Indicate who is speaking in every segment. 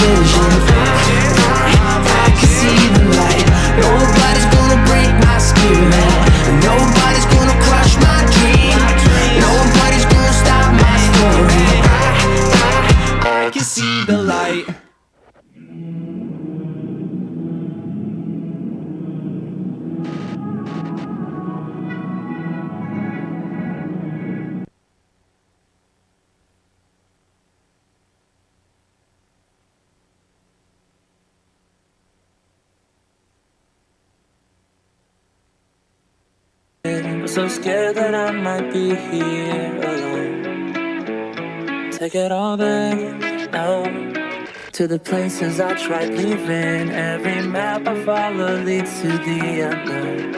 Speaker 1: vision fade. I can see the light. Nobody's gonna break my spirit. Nobody's gonna crush my dream. Nobody's gonna stop my story. I can see the light.
Speaker 2: I'm so scared that I might be here alone. Take it all back now. To the places I tried leaving. Every map I follow leads to the unknown.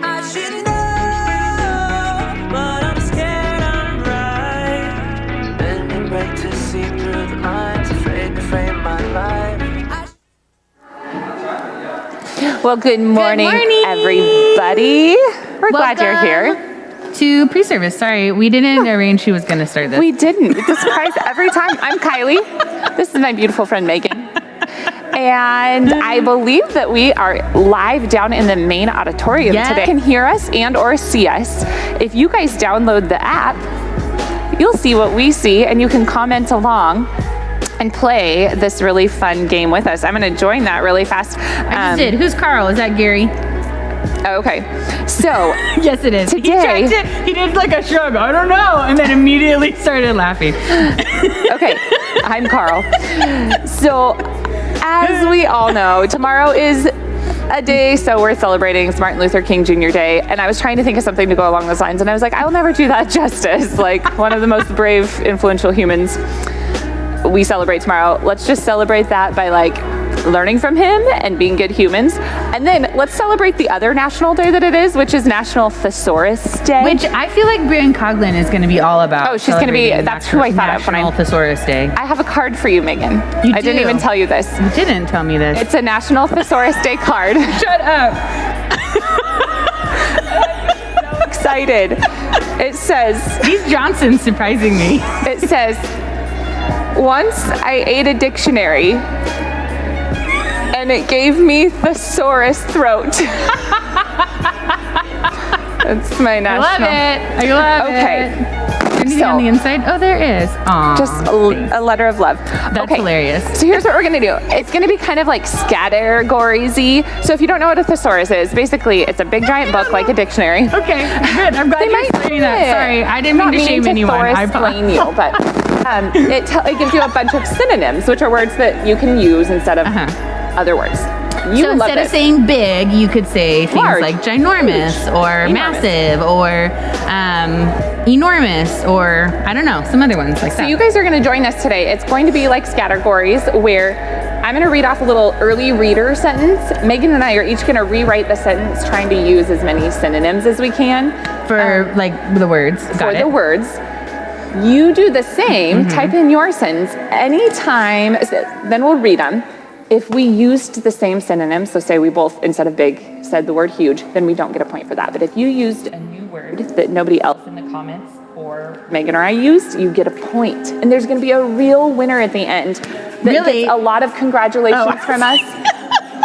Speaker 2: I should know, but I'm scared I'm right. Bending back to see through the lines, afraid to frame my life.
Speaker 3: Well, good morning, everybody. We're glad you're here.
Speaker 4: To pre-service. Sorry, we didn't arrange who was going to start this.
Speaker 3: We didn't. It's a surprise every time. I'm Kylie. This is my beautiful friend, Megan. And I believe that we are live down in the main auditorium today. You can hear us and or see us. If you guys download the app, you'll see what we see and you can comment along and play this really fun game with us. I'm going to join that really fast.
Speaker 4: I just did. Who's Carl? Is that Gary?
Speaker 3: Okay. So,
Speaker 4: yes, it is.
Speaker 3: Today,
Speaker 4: he checked it. He did like a shrug. I don't know. And then immediately started laughing.
Speaker 3: Okay. I'm Carl. So, as we all know, tomorrow is a day so we're celebrating Martin Luther King Jr. Day, and I was trying to think of something to go along those lines, and I was like, I'll never do that justice. Like, one of the most brave, influential humans we celebrate tomorrow. Let's just celebrate that by like learning from him and being good humans. And then let's celebrate the other national day that it is, which is National Thesaurus Day.
Speaker 4: Which I feel like Brian Coughlin is going to be all about.
Speaker 3: Oh, she's going to be, that's who I thought of when
Speaker 4: National Thesaurus Day.
Speaker 3: I have a card for you, Megan.
Speaker 4: You
Speaker 3: I didn't even tell you this.
Speaker 4: You didn't tell me this.
Speaker 3: It's a National Thesaurus Day card.
Speaker 4: Shut up.
Speaker 3: I'm so excited. It says,
Speaker 4: He's Johnson surprising me.
Speaker 3: It says, once I ate a dictionary and it gave me thesaurus throat. That's my national.
Speaker 4: I love it.
Speaker 3: Okay.
Speaker 4: Anything on the inside? Oh, there is. Aww,
Speaker 3: just a letter of love.
Speaker 4: That's hilarious.
Speaker 3: So here's what we're gonna do. It's gonna be kind of like categories-y. So if you don't know what a thesaurus is, basically it's a big giant book like a dictionary.
Speaker 4: Okay, good. I'm glad you're explaining that. Sorry, I didn't mean to shame anyone.
Speaker 3: I blame you, but it gives you a bunch of synonyms, which are words that you can use instead of other words.
Speaker 4: So instead of saying big, you could say things
Speaker 3: large,
Speaker 4: like ginormous,
Speaker 3: huge,
Speaker 4: or massive, or enormous, or I don't know, some other ones like that.
Speaker 3: So you guys are going to join us today. It's going to be like categories where I'm going to read off a little early reader sentence. Megan and I are each going to rewrite the sentence, trying to use as many synonyms as we can.
Speaker 4: For like the words.
Speaker 3: For the words. You do the same, type in your sentence anytime, then we'll read them. If we used the same synonyms, so say we both, instead of big, said the word huge, then we don't get a point for that. But if you used a new word that nobody else in the comments or Megan or I used, you get a point. And there's going to be a real winner at the end. That gets a lot of congratulations from us.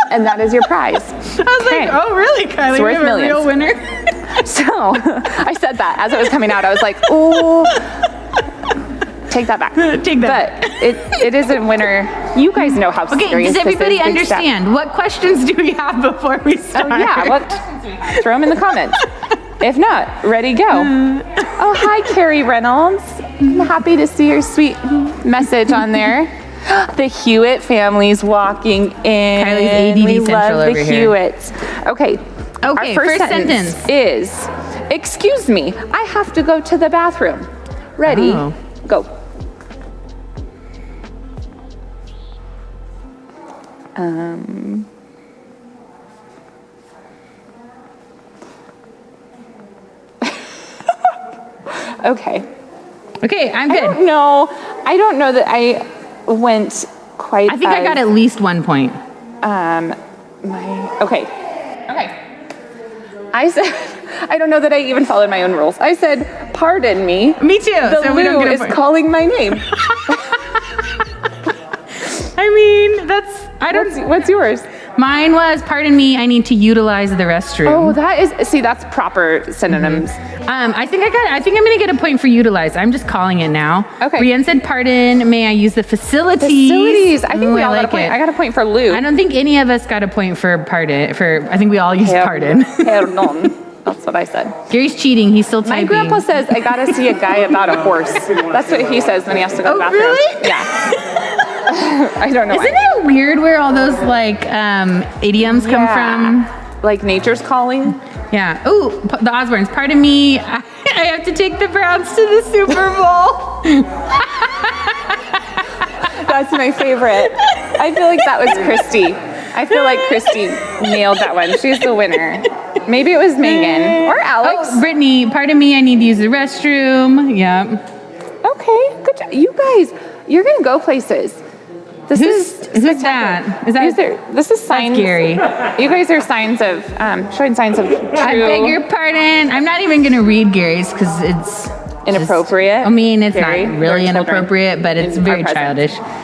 Speaker 3: And that is your prize.
Speaker 4: I was like, oh, really, Kylie?
Speaker 3: It's worth
Speaker 4: we have
Speaker 3: millions.
Speaker 4: A real winner?
Speaker 3: So I said that as it was coming out. I was like, ooh. Take that back.
Speaker 4: Take that.
Speaker 3: But it is a winner. You guys know how serious this is.
Speaker 4: Okay, does everybody understand? What questions do we have before we start?
Speaker 3: Oh, yeah. What questions do we have? Throw them in the comments. If not, ready, go. Oh, hi, Carrie Reynolds. I'm happy to see your sweet message on there. The Hewitt family's walking in.
Speaker 4: Kylie's ADD
Speaker 3: we
Speaker 4: central
Speaker 3: love
Speaker 4: over
Speaker 3: the
Speaker 4: here.
Speaker 3: Hewitts. Okay.
Speaker 4: Okay,
Speaker 3: our first
Speaker 4: sentence
Speaker 3: is, excuse me, I have to go to the bathroom. Ready, go. Okay.
Speaker 4: Okay, I'm good.
Speaker 3: I don't know that I went quite
Speaker 4: I think I got at least 1 point.
Speaker 3: Okay. I said, I don't know that I even followed my own rules. I said, pardon me.
Speaker 4: Me too.
Speaker 3: The
Speaker 4: so we don't
Speaker 3: loo
Speaker 4: get a
Speaker 3: is
Speaker 4: point.
Speaker 3: calling my name.
Speaker 5: I don't.
Speaker 3: What's yours?
Speaker 5: Mine was, pardon me, I need to utilize the restroom.
Speaker 3: Oh, that is, see, that's proper synonyms.
Speaker 5: I think I'm gonna get a point for utilize. I'm just calling it now.
Speaker 3: Okay.
Speaker 5: Brienne said, pardon, may I use the facilities?
Speaker 3: Facilities. I think
Speaker 5: Ooh,
Speaker 3: we all got a
Speaker 5: like
Speaker 3: point.
Speaker 5: it.
Speaker 3: I got a point for Lou.
Speaker 5: I don't think any of us got a point for pardon. I think we all used pardon.
Speaker 3: Perdón. That's what I said.
Speaker 5: Gary's cheating. He's still
Speaker 3: My
Speaker 5: typing.
Speaker 3: grandpa says, I gotta see a guy about a horse. That's what he says when he has to go to the bathroom.
Speaker 5: really?
Speaker 3: Yeah. I don't know
Speaker 5: Isn't
Speaker 3: why.
Speaker 5: it weird where all those like idioms come from?
Speaker 3: Like nature's calling.
Speaker 5: Yeah. Oh, the Osbournes. Pardon me. I have to take the Browns to the Super Bowl.
Speaker 3: That's my favorite. I feel like that was Christy. I feel like Christy nailed that one. She's the winner. Maybe it was Megan or Alex.
Speaker 5: Oh, Brittany. Pardon me. I need to use the restroom. Yeah.
Speaker 3: Okay, good job. You guys, you're gonna go places.
Speaker 5: Who's that? Is that
Speaker 3: This is signs.
Speaker 5: Gary.
Speaker 3: You guys are signs of showing signs of true
Speaker 5: I beg your pardon. I'm not even gonna read Gary's because it's
Speaker 3: inappropriate.
Speaker 5: I mean, it's
Speaker 3: Very,
Speaker 5: not
Speaker 3: very
Speaker 5: really
Speaker 3: children
Speaker 5: inappropriate, but it's
Speaker 3: in
Speaker 5: very
Speaker 3: our presence.
Speaker 5: childish.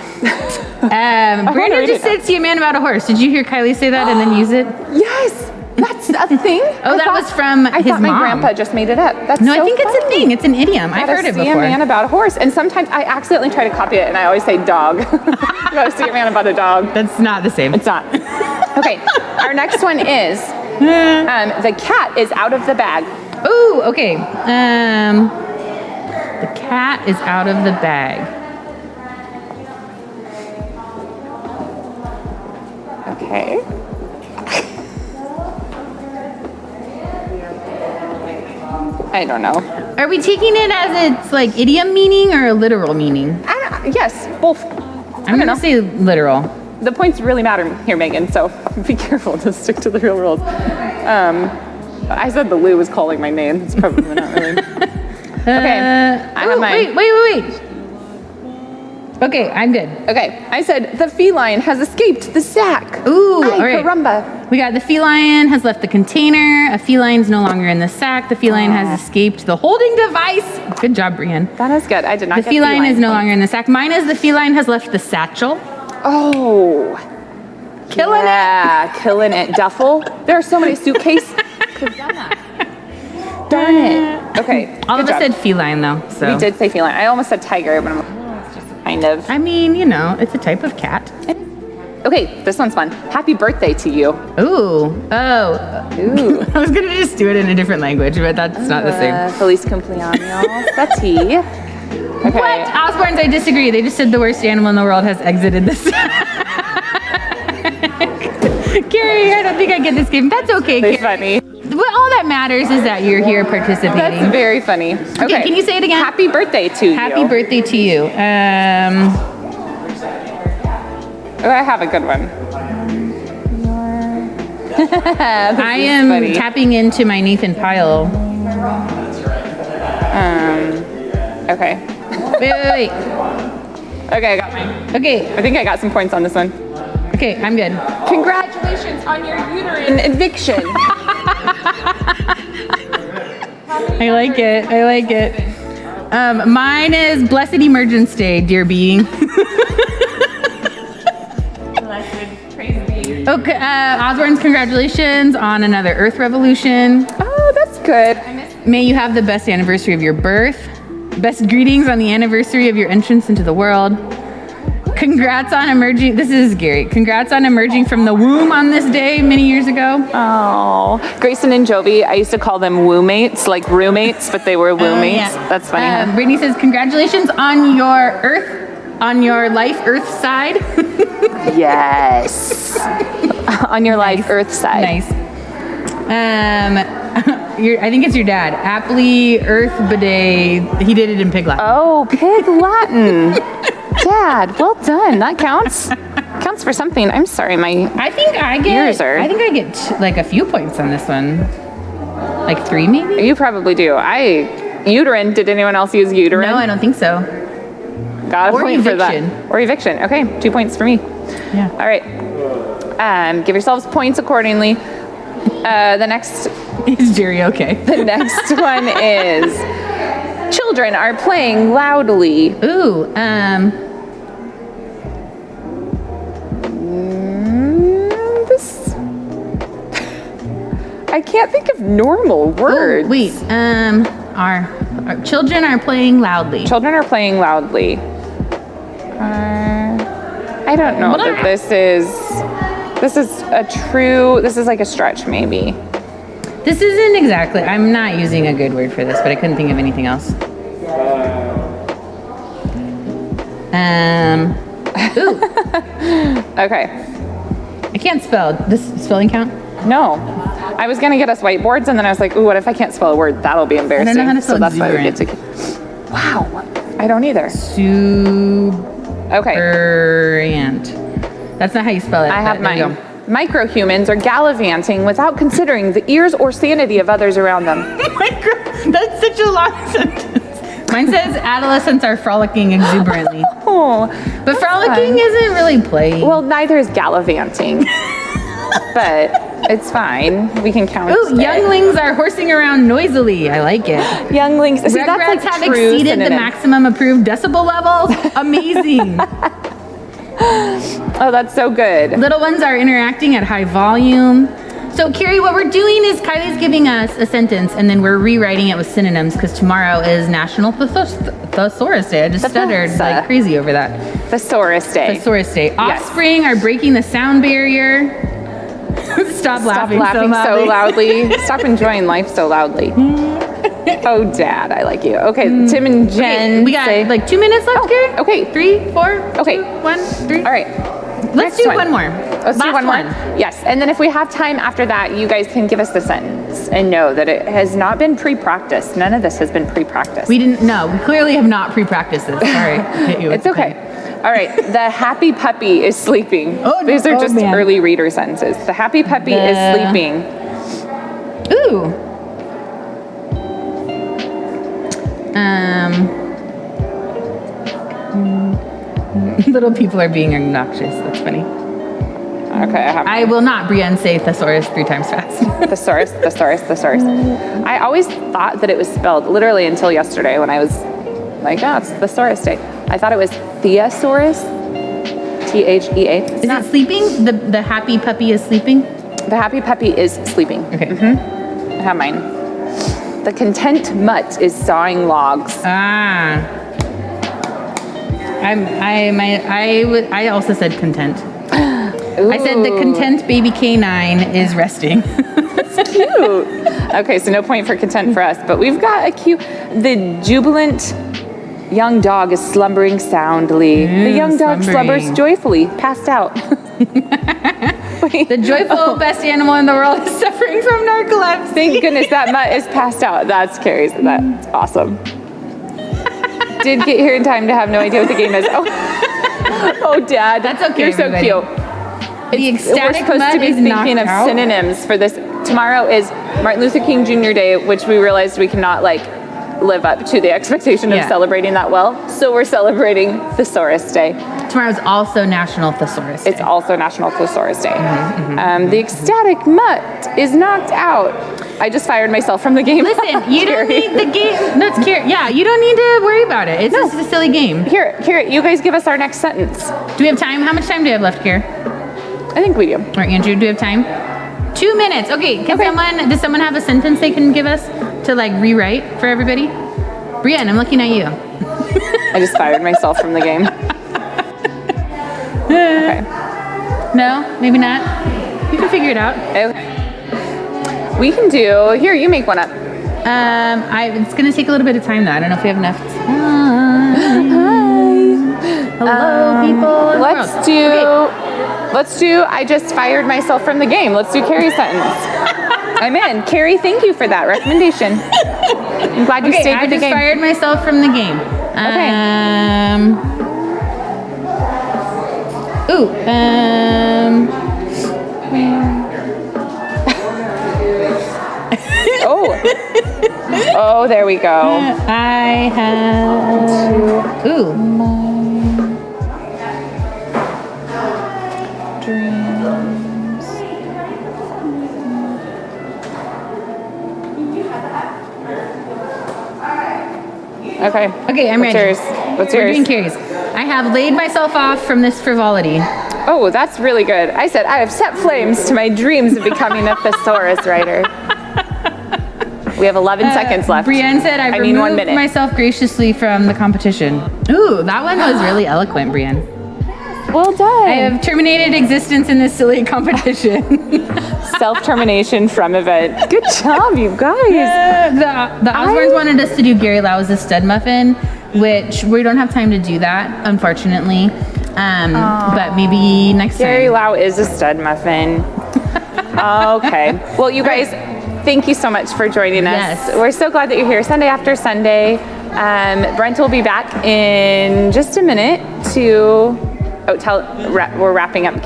Speaker 3: wanna
Speaker 5: Brandon
Speaker 3: read
Speaker 5: just
Speaker 3: it now.
Speaker 5: said, "See a man about a horse." Did you hear Kylie say that and then use it?
Speaker 3: Yes, that's a thing.
Speaker 5: Oh, that was from
Speaker 3: I
Speaker 5: his
Speaker 3: thought my
Speaker 5: mom.
Speaker 3: grandpa just made it up. That's
Speaker 5: No,
Speaker 3: so
Speaker 5: I think it's a
Speaker 3: funny.
Speaker 5: thing. It's an idiom. I've heard it
Speaker 3: See a
Speaker 5: before.
Speaker 3: man about a horse, and sometimes I accidentally try to copy it, and I always say dog. You gotta see a man about a dog.
Speaker 5: That's not the same.
Speaker 3: It's not. Okay, our next one is the cat is out of the bag.
Speaker 5: Ooh, okay. The cat is out of the bag.
Speaker 3: Okay. I don't know.
Speaker 5: Are we taking it as it's like idiom meaning or a literal meaning?
Speaker 3: Yes, both.
Speaker 5: I'm gonna say literal.
Speaker 3: The points really matter here, Megan, so be careful to stick to the real rules. I said the Lou was calling my name. It's probably not really. Okay, I have mine.
Speaker 5: Wait. Okay, I'm good.
Speaker 3: Okay, I said the feline has escaped the sack.
Speaker 5: Ooh,
Speaker 3: Ay,
Speaker 5: all right.
Speaker 3: caramba.
Speaker 5: We got the feline has left the container. A feline's no longer in the sack. The feline has escaped the holding device. Good job, Brienne.
Speaker 3: That is good. I did not
Speaker 5: The
Speaker 3: get
Speaker 5: feline is no
Speaker 3: point.
Speaker 5: longer in the sack. Mine is the feline has left the satchel.
Speaker 3: Oh.
Speaker 5: Killing
Speaker 3: Yeah, killing it. Duffel. There are so many suitcases. Could've done that. Darn it. Okay.
Speaker 5: All
Speaker 3: good
Speaker 5: of us
Speaker 3: job.
Speaker 5: said feline though, so.
Speaker 3: We did say feline. I almost said tiger, but I'm like, oh, it's just kind of.
Speaker 5: I mean, you know, it's a type of cat.
Speaker 3: Okay, this one's fun. Happy birthday to you.
Speaker 5: Ooh. Oh.
Speaker 3: Ooh.
Speaker 5: I was gonna just do it in a different language, but that's not the same.
Speaker 3: Feliz cumpleaños. That's he. Okay.
Speaker 5: What? Osbournes, I disagree. They just said the worst animal in the world has exited this. Gary, I don't think I get this game. That's okay,
Speaker 3: That's
Speaker 5: Gary.
Speaker 3: funny.
Speaker 5: Well, all that matters is that you're here participating.
Speaker 3: That's very funny. Okay,
Speaker 5: can you say it again?
Speaker 3: Happy birthday to you.
Speaker 5: Happy birthday to you.
Speaker 3: Oh, I have a good one.
Speaker 5: I am
Speaker 3: funny.
Speaker 5: tapping into my Nathan Pyle.
Speaker 3: Okay.
Speaker 5: Wait.
Speaker 3: Okay, I got mine.
Speaker 5: Okay,
Speaker 3: I think I got some points on this one.
Speaker 5: okay, I'm good.
Speaker 3: Congratulations on your uterine eviction.
Speaker 5: I like it. Mine is Blessed Emergence Day, dear being. Okay, Osbourne's congratulations on another Earth revolution.
Speaker 3: Oh, that's good.
Speaker 5: May you have the best anniversary of your birth. Best greetings on the anniversary of your entrance into the world. Congrats on emerging. This is Gary. Congrats on emerging from the womb on this day many years ago.
Speaker 3: Oh, Grayson and Jovi, I used to call them woo-mates, like roommates, but they were woo-mates. That's funny. Huh?
Speaker 5: Brittany says, congratulations on your life Earth side.
Speaker 3: Yes. On your life, Earth side.
Speaker 5: Nice. I think it's your dad. Aptly Earth Bidet. He did it in Pig Latin.
Speaker 3: Oh, Pig Latin. Dad, well done. That counts. Counts for something. I'm sorry,
Speaker 5: I think I get like a few points on this one. Like 3 maybe?
Speaker 3: You probably do. Uterine. Did anyone else use uterine?
Speaker 5: No, I don't think so.
Speaker 3: Got a
Speaker 5: Or
Speaker 3: point
Speaker 5: eviction.
Speaker 3: for that. Or eviction. Okay, 2 points for me.
Speaker 5: Yeah.
Speaker 3: All right. Give yourselves points accordingly. The next
Speaker 5: Is Jerry okay?
Speaker 3: The next one is children are playing loudly.
Speaker 5: Ooh,
Speaker 3: normal words.
Speaker 5: Wait, our children are playing loudly.
Speaker 3: Children are playing loudly. I don't know that this is like a stretch maybe.
Speaker 5: This isn't exactly, I'm not using a good word for this, but I couldn't think of anything else. Ooh,
Speaker 3: Okay.
Speaker 5: I can't spell. This spelling count?
Speaker 3: No. I was gonna get us whiteboards and then I was like, ooh, what if I can't spell a word? That'll be embarrassing.
Speaker 5: I don't know how to spell
Speaker 3: so that's why we get
Speaker 5: exuberant.
Speaker 3: to. Wow. I don't either. Okay.
Speaker 5: That's not how you spell it.
Speaker 3: I have
Speaker 5: but there you
Speaker 3: mine.
Speaker 5: go.
Speaker 3: Microhumans are gallivanting without considering the ears or sanity of others around them.
Speaker 5: That's such a long sentence. Mine says adolescents are frolicking exuberantly.
Speaker 3: Oh,
Speaker 5: But frolicking isn't really playing.
Speaker 3: well, neither is gallivanting, but it's fine. We can count.
Speaker 5: Ooh,
Speaker 3: it.
Speaker 5: younglings are horsing around noisily. I like it.
Speaker 3: Younglings. See, that's
Speaker 5: Rugrats
Speaker 3: like
Speaker 5: have
Speaker 3: true
Speaker 5: exceeded the
Speaker 3: synonym.
Speaker 5: maximum approved decibel levels. Amazing.
Speaker 3: Oh, that's so good.
Speaker 5: Little ones are interacting at high volume. So, Carrie, what we're doing is Kylie's giving us a sentence and then we're rewriting it with synonyms because tomorrow is National Thesaurus Day. I just stuttered like crazy over that.
Speaker 3: Thesaurus Day.
Speaker 5: Thesaurus Day.
Speaker 3: Yes.
Speaker 5: Offspring are breaking the sound barrier. Stop laughing
Speaker 3: so loudly. Stop enjoying life so loudly. Oh, Dad, I like you. Okay, Tim and Jen.
Speaker 5: We got
Speaker 3: say,
Speaker 5: like 2 minutes left, Carrie.
Speaker 3: okay.
Speaker 5: 3, 4,
Speaker 3: Okay.
Speaker 5: 2, 1, 3.
Speaker 3: All right.
Speaker 5: Let's
Speaker 3: Next
Speaker 5: do one more.
Speaker 3: Let's do
Speaker 5: Last
Speaker 3: one more. Yes, and then if we have time after that, you guys can give us the sentence and know that it has not been pre-practiced. None of this has been pre-practiced.
Speaker 5: We clearly have not pre-practiced this. Sorry. Hit you with
Speaker 3: It's
Speaker 5: the
Speaker 3: okay.
Speaker 5: pen.
Speaker 3: All right. The happy puppy is sleeping.
Speaker 5: Oh,
Speaker 3: These are just
Speaker 5: man.
Speaker 3: early reader sentences. The happy puppy is sleeping.
Speaker 5: Ooh. Little people are being obnoxious. That's funny.
Speaker 3: Okay, I have
Speaker 5: I will not, Brienne, say thesaurus 3 times fast.
Speaker 3: thesaurus. I always thought that it was spelled literally until yesterday when I was like, oh, it's Thesaurus Day. I thought it was Theosaurus. Thea.
Speaker 5: Is it sleeping? The happy puppy is sleeping?
Speaker 3: The happy puppy is sleeping.
Speaker 5: Okay.
Speaker 3: I have mine. The content mutt is sawing logs.
Speaker 5: Ah. I also said content. I said the content baby canine is resting.
Speaker 3: Cute. Okay, so no point for content for us, but we've got a cute. The jubilant young dog is slumbering soundly. The young dog
Speaker 5: slumbering.
Speaker 3: slumbers joyfully, passed out.
Speaker 5: The joyful best animal in the world is suffering from narcolepsy.
Speaker 3: Thank goodness that mutt is passed out. That's Carrie's. That's awesome. Did get here in time to have no idea what the game is. Oh, Dad.
Speaker 5: That's okay,
Speaker 3: You're so
Speaker 5: everybody.
Speaker 3: cute.
Speaker 5: The
Speaker 3: We're
Speaker 5: ecstatic
Speaker 3: supposed
Speaker 5: mutt
Speaker 3: to be
Speaker 5: is knocked
Speaker 3: thinking of
Speaker 5: out.
Speaker 3: synonyms for this. Tomorrow is Martin Luther King Jr. Day, which we realized we cannot live up to the expectation of
Speaker 5: Yeah.
Speaker 3: celebrating that well. So we're celebrating Thesaurus Day.
Speaker 5: Tomorrow's also National Thesaurus Day.
Speaker 3: It's also National Thesaurus Day. The ecstatic mutt is knocked out. I just fired myself from the game.
Speaker 5: Listen, you don't
Speaker 3: Carrie.
Speaker 5: need the game. That's Yeah, you don't need to worry about it. It's just a silly game.
Speaker 3: Here, you guys give us our next sentence.
Speaker 5: Do we have time? How much time do we have left here?
Speaker 3: I think we do.
Speaker 5: All right, Andrew, do we have time? 2 minutes. Okay, does someone have a sentence they can give us to rewrite for everybody? Brienne, I'm looking at you.
Speaker 3: I just fired myself from the game. Okay.
Speaker 5: No, maybe not. You can figure it out.
Speaker 3: Okay. We can do, here, you make one up.
Speaker 5: It's gonna take a little bit of time though. I don't know if we have enough time. Hello, people. in the world.
Speaker 3: Let's do, I just fired myself from the game. Let's do Carrie's sentence. I'm in. Carrie, thank you for that recommendation. I'm glad you stayed
Speaker 5: I
Speaker 3: with the
Speaker 5: just
Speaker 3: game.
Speaker 5: fired myself from the game.
Speaker 3: Oh, there we go.
Speaker 5: I have.
Speaker 3: Dreams. Okay.
Speaker 5: Okay, I'm
Speaker 3: What's
Speaker 5: ready.
Speaker 3: yours? What's
Speaker 5: We're
Speaker 3: yours?
Speaker 5: doing Carrie's. I have laid myself off from this frivolity.
Speaker 3: Oh, that's really good. I said, I have set flames to my dreams of becoming a thesaurus writer. We have 11 seconds left.
Speaker 5: Brienne said, I
Speaker 3: mean, 1
Speaker 5: removed
Speaker 3: minute.
Speaker 5: myself graciously from the competition. Ooh, that one was really eloquent, Brienne.
Speaker 3: Well done.
Speaker 5: I have terminated existence in this silly competition.
Speaker 3: Self-termination from event. Good job, you guys.
Speaker 5: The Osbournes wanted us to do Gary Lau as a stud muffin, which we don't have time to do that, unfortunately. But maybe next
Speaker 3: Gary
Speaker 5: time.
Speaker 3: Lau is a stud muffin. Okay. Well, you guys, thank you so much for joining us.
Speaker 5: Yes.
Speaker 3: We're so glad that you're here Sunday after Sunday. Brent will be back in just a minute to we're wrapping up. He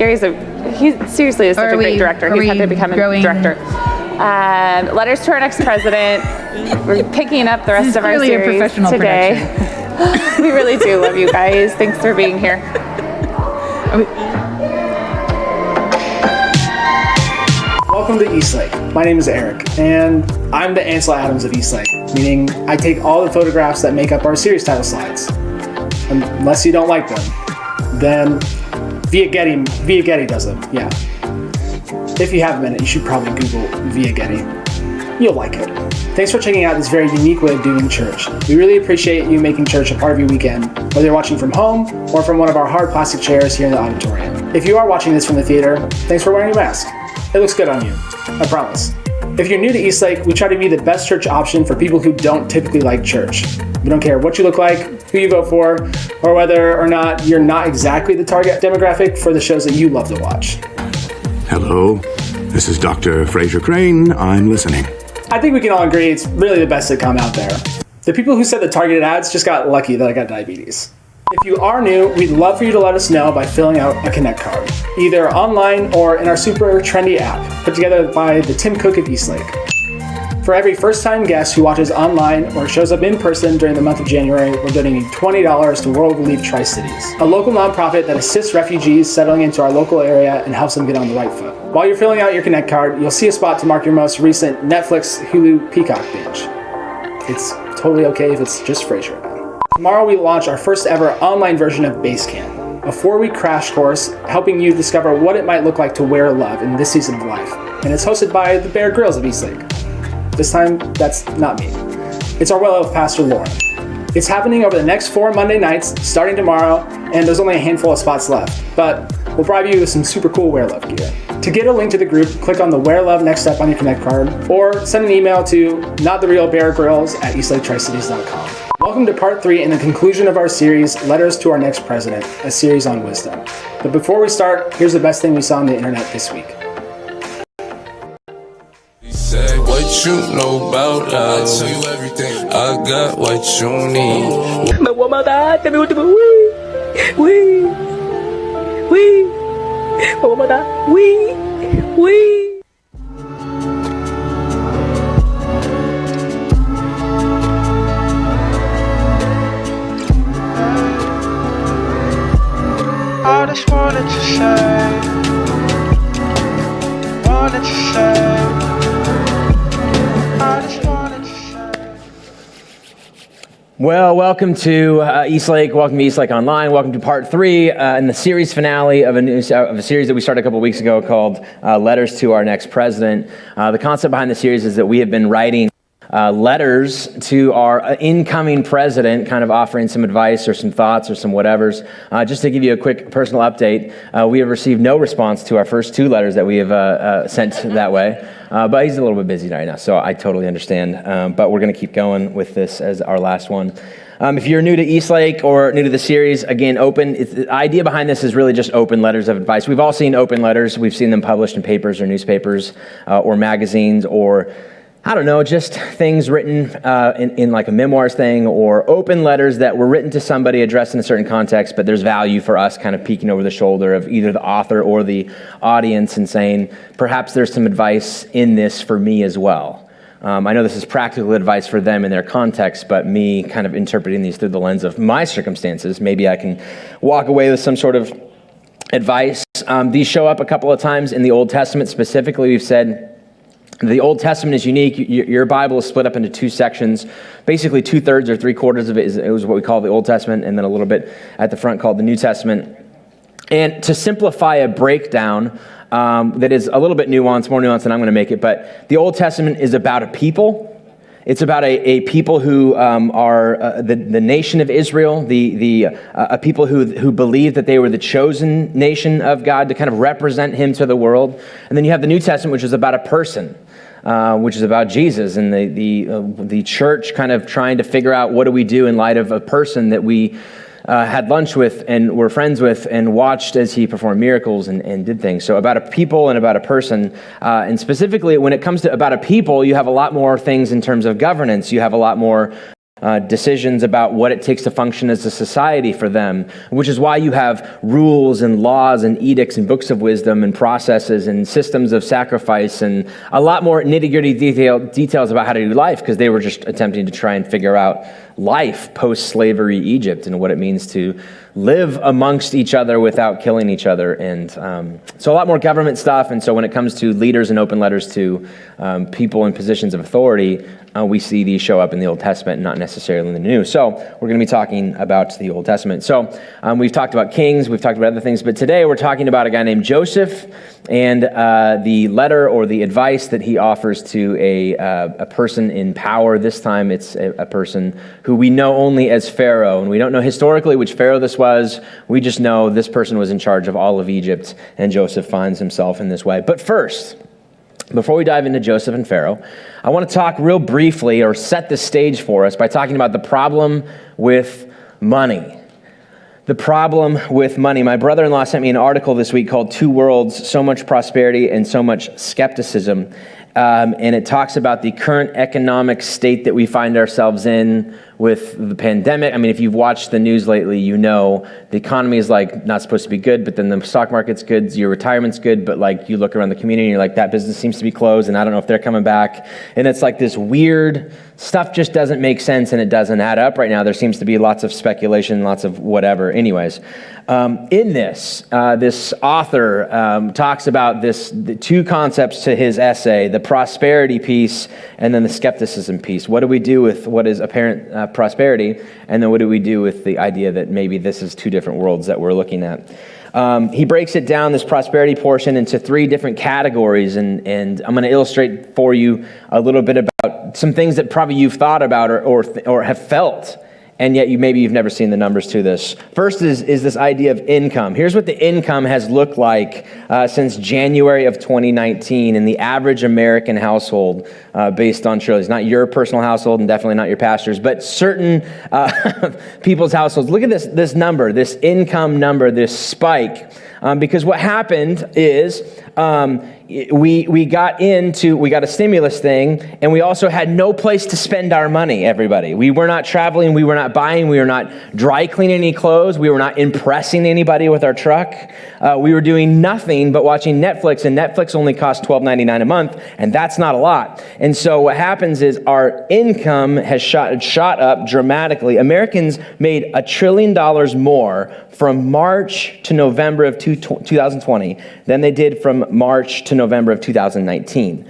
Speaker 3: seriously is such a great director. He's had to become a director. Letters to our next president. We're picking up the rest of our
Speaker 5: really a
Speaker 3: series
Speaker 5: professional
Speaker 3: today. We really do love you guys. Thanks for being here.
Speaker 6: Welcome to Eastlake. My name is Eric, and I'm the Ansel Adams of Eastlake, meaning I take all the photographs that make up our series title slides. Unless you don't like them, then Via Getty does them, yeah. If you have a minute, you should probably Google Via Getty. You'll like it. Thanks for checking out this very unique way of doing church. We really appreciate you making church a part of your weekend, whether you're watching from home or from one of our hard plastic chairs here in the auditorium. If you are watching this from the theater, thanks for wearing your mask. It looks good on you, I promise. If you're new to Eastlake, we try to be the best church option for people who don't typically like church. We don't care what you look like, who you vote for, or whether or not you're not exactly the target demographic for the shows that you love to watch.
Speaker 7: Hello, this is Dr. Fraser Crane. I'm listening.
Speaker 6: I think we can all agree it's really the best sitcom out there. The people who said the targeted ads just got lucky that I got diabetes. If you are new, we'd love for you to let us know by filling out a Connect card, either online or in our super trendy app, put together by the Tim Cook of Eastlake. For every first-time guest who watches online or shows up in person during the month of January, we're donating $20 to World Relief Tri-Cities, a local nonprofit that assists refugees settling into our local area and helps them get on the right foot. While you're filling out your Connect card, you'll see a spot to mark your most recent Netflix, Hulu, Peacock binge. It's totally okay if it's just Frasier. Tomorrow we launch our first ever online version of Basecamp, a 4-week crash course helping you discover what it might look like to wear love in this season of life. And it's hosted by the Bear Grylls of Eastlake. This time, that's not me. It's our well-loved pastor, Lauren. It's happening over the next 4 Monday nights, starting tomorrow, and there's only a handful of spots left. But we'll bribe you with some super cool Wear Love gear. To get a link to the group, click on the Wear Love next step on your Connect card, or send an email to nottherealbeargrylls@eastlaketricities.com. Welcome to part 3 and the conclusion of our series, Letters to Our Next President, a series on wisdom. But before we start, here's the best thing we saw on the internet this week.
Speaker 8: Say what you know about love. I tell you everything. I got what you need.
Speaker 9: Me voy a matar, te me último. Uy, uy, uy. Me voy a matar. Uy, uy.
Speaker 10: I just wanted to say.
Speaker 11: Well, welcome to Eastlake. Welcome to Eastlake Online. Welcome to part 3 in the series finale of a series that we started a couple weeks ago called Letters to Our Next President. The concept behind the series is that we have been writing letters to our incoming president, kind of offering some advice or some thoughts or some whatevers. Just to give you a quick personal update, we have received no response to our first 2 letters that we have sent that way. But he's a little bit busy right now, so I totally understand. But we're going to keep going with this as our last one. If you're new to Eastlake or new to the series, again, the idea behind this is really just open letters of advice. We've all seen open letters. We've seen them published in papers or newspapers or magazines or I don't know, just things written in like a memoirs thing, or open letters that were written to somebody addressed in a certain context, but there's value for us kind of peeking over the shoulder of either the author or the audience and saying, perhaps there's some advice in this for me as well. I know this is practical advice for them in their context, but me kind of interpreting these through the lens of my circumstances, maybe I can walk away with some sort of advice. These show up a couple of times in the Old Testament. Specifically, we've said the Old Testament is unique. Your Bible is split up into 2 sections. Basically, 2/3 or 3/4 of it is what we call the Old Testament, and then a little bit at the front called the New Testament. And to simplify a breakdown that is a little bit nuanced, more nuanced than I'm going to make it, but the Old Testament is about a people, It's about a people who are the nation of Israel, a people who believe that they were the chosen nation of God to kind of represent him to the world. And then you have the New Testament, which is about a person, which is about Jesus and the church kind of trying to figure out what do we do in light of a person that we had lunch with and were friends with and watched as he performed miracles and did things. So about a people and about a person. And specifically, when it comes to about a people, you have a lot more things in terms of governance. You have a lot more decisions about what it takes to function as a society for them, which is why you have rules and laws and edicts and books of wisdom and processes and systems of sacrifice and a lot more nitty-gritty details about how to do life, because they were just attempting to try and figure out life post-slavery Egypt and what it means to live amongst each other without killing each other. And so a lot more government stuff. And so when it comes to leaders and open letters to people in positions of authority, we see these show up in the Old Testament, not necessarily in the New. So we're going to be talking about the Old Testament. So we've talked about kings, we've talked about other things, but today we're talking about a guy named Joseph and the letter or the advice that he offers to a person in power. This time it's a person who we know only as Pharaoh, and we don't know historically which Pharaoh this was. We just know this person was in charge of all of Egypt, and Joseph finds himself in this way. But first, before we dive into Joseph and Pharaoh, I want to talk real briefly or set the stage for us by talking about the problem with money. The problem with money. My brother-in-law sent me an article this week called Two Worlds, So Much Prosperity and So Much Skepticism. And it talks about the current economic state that we find ourselves in with the pandemic. I mean, if you've watched the news lately, you know the economy is like not supposed to be good, but then the stock market's good, your retirement's good, but like you look around the community and you're like, that business seems to be closed and I don't know if they're coming back. And it's like this weird stuff just doesn't make sense and it doesn't add up right now. There seems to be lots of speculation, lots of whatever. Anyways, in this author talks about the two concepts to his essay, the prosperity piece and then the skepticism piece. What do we do with what is apparent prosperity? And then what do we do with the idea that maybe this is two different worlds that we're looking at? He breaks it down, this prosperity portion, into three different categories, and I'm going to illustrate for you a little bit about some things that probably you've thought about or have felt, and yet you've never seen the numbers to this. First is this idea of income. Here's what the income has looked like since January of 2019 in the average American household based on Shirley's. Not your personal household and definitely not your pastor's, but certain people's households. Look at this number, this income number, this spike. Because what happened is we got a stimulus thing, and we also had no place to spend our money, everybody. We were not traveling, we were not buying, we were not dry cleaning any clothes, we were not impressing anybody with our truck. We were doing nothing but watching Netflix, and Netflix only costs $12.99 a month, and that's not a lot. And so what happens is our income has shot up dramatically. Americans made $1 trillion more from March to November of 2020 than they did from March to November of 2019.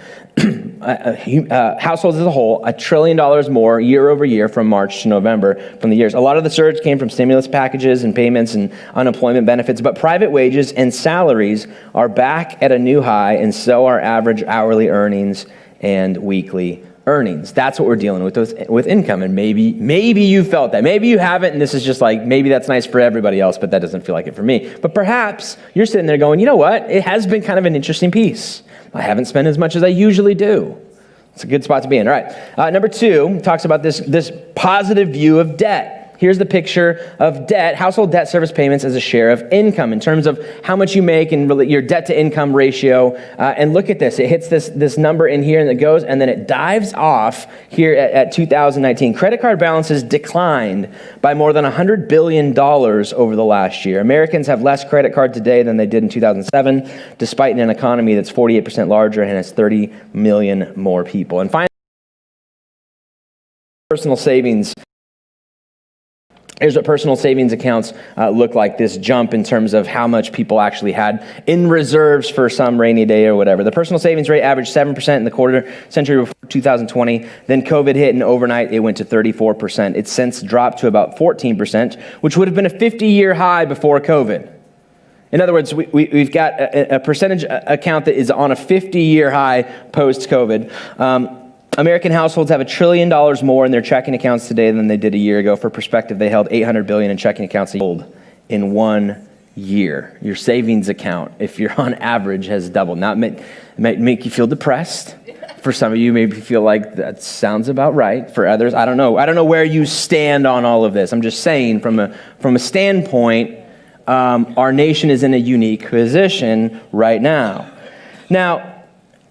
Speaker 11: Households as a whole, $1 trillion more year over year from March to November from the years. A lot of the surge came from stimulus packages and payments and unemployment benefits, but private wages and salaries are back at a new high, and so are average hourly earnings and weekly earnings. That's what we're dealing with income. And maybe you felt that. Maybe you haven't, and this is just like, maybe that's nice for everybody else, but that doesn't feel like it for me. But perhaps you're sitting there going, you know what? It has been kind of an interesting piece. I haven't spent as much as I usually do. It's a good spot to be in. All right. Number two talks about this positive view of debt. Here's the picture of debt, household debt service payments as a share of income in terms of how much you make and really your debt to income ratio. And look at this. It hits this number in here and it goes, and then it dives off here at 2019. Credit card balances declined by more than $100 billion over the last year. Americans have less credit card today than they did in 2007, despite an economy that's 48% larger and has 30 million more people. And finally, personal savings. Here's what personal savings accounts look like, this jump in terms of how much people actually had in reserves for some rainy day or whatever. The personal savings rate averaged 7% in the quarter century before 2020. Then COVID hit, and overnight it went to 34%. It's since dropped to about 14%, which would have been a 50-year high before COVID. In other words, we've got a percentage account that is on a 50-year high post-COVID. American households have $1 trillion more in their checking accounts today than they did a year ago. For perspective, they held $800 billion in checking accounts in 1 year. Your savings account, if you're on average, has doubled. Now, it might make you feel depressed. For some of you, maybe feel like that sounds about right. For others, I don't know. I don't know where you stand on all of this. I'm just saying, from a standpoint, our nation is in a unique position right now. Now,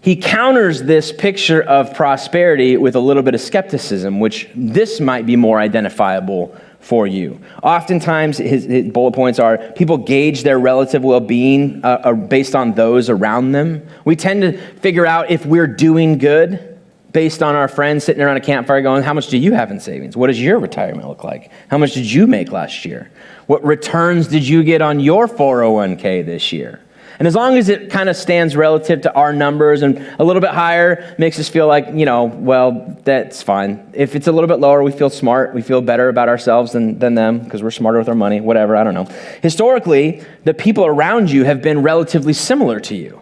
Speaker 11: he counters this picture of prosperity with a little bit of skepticism, which this might be more identifiable for you. Oftentimes, his bullet points are people gauge their relative well-being based on those around them. We tend to figure out if we're doing good based on our friends sitting around a campfire going, how much do you have in savings? What does your retirement look like? How much did you make last year? What returns did you get on your 401k this year? And as long as it kind of stands relative to our numbers and a little bit higher, makes us feel like, well, that's fine. If it's a little bit lower, we feel smart. We feel better about ourselves than them because we're smarter with our money, whatever, I don't know. Historically, the people around you have been relatively similar to you.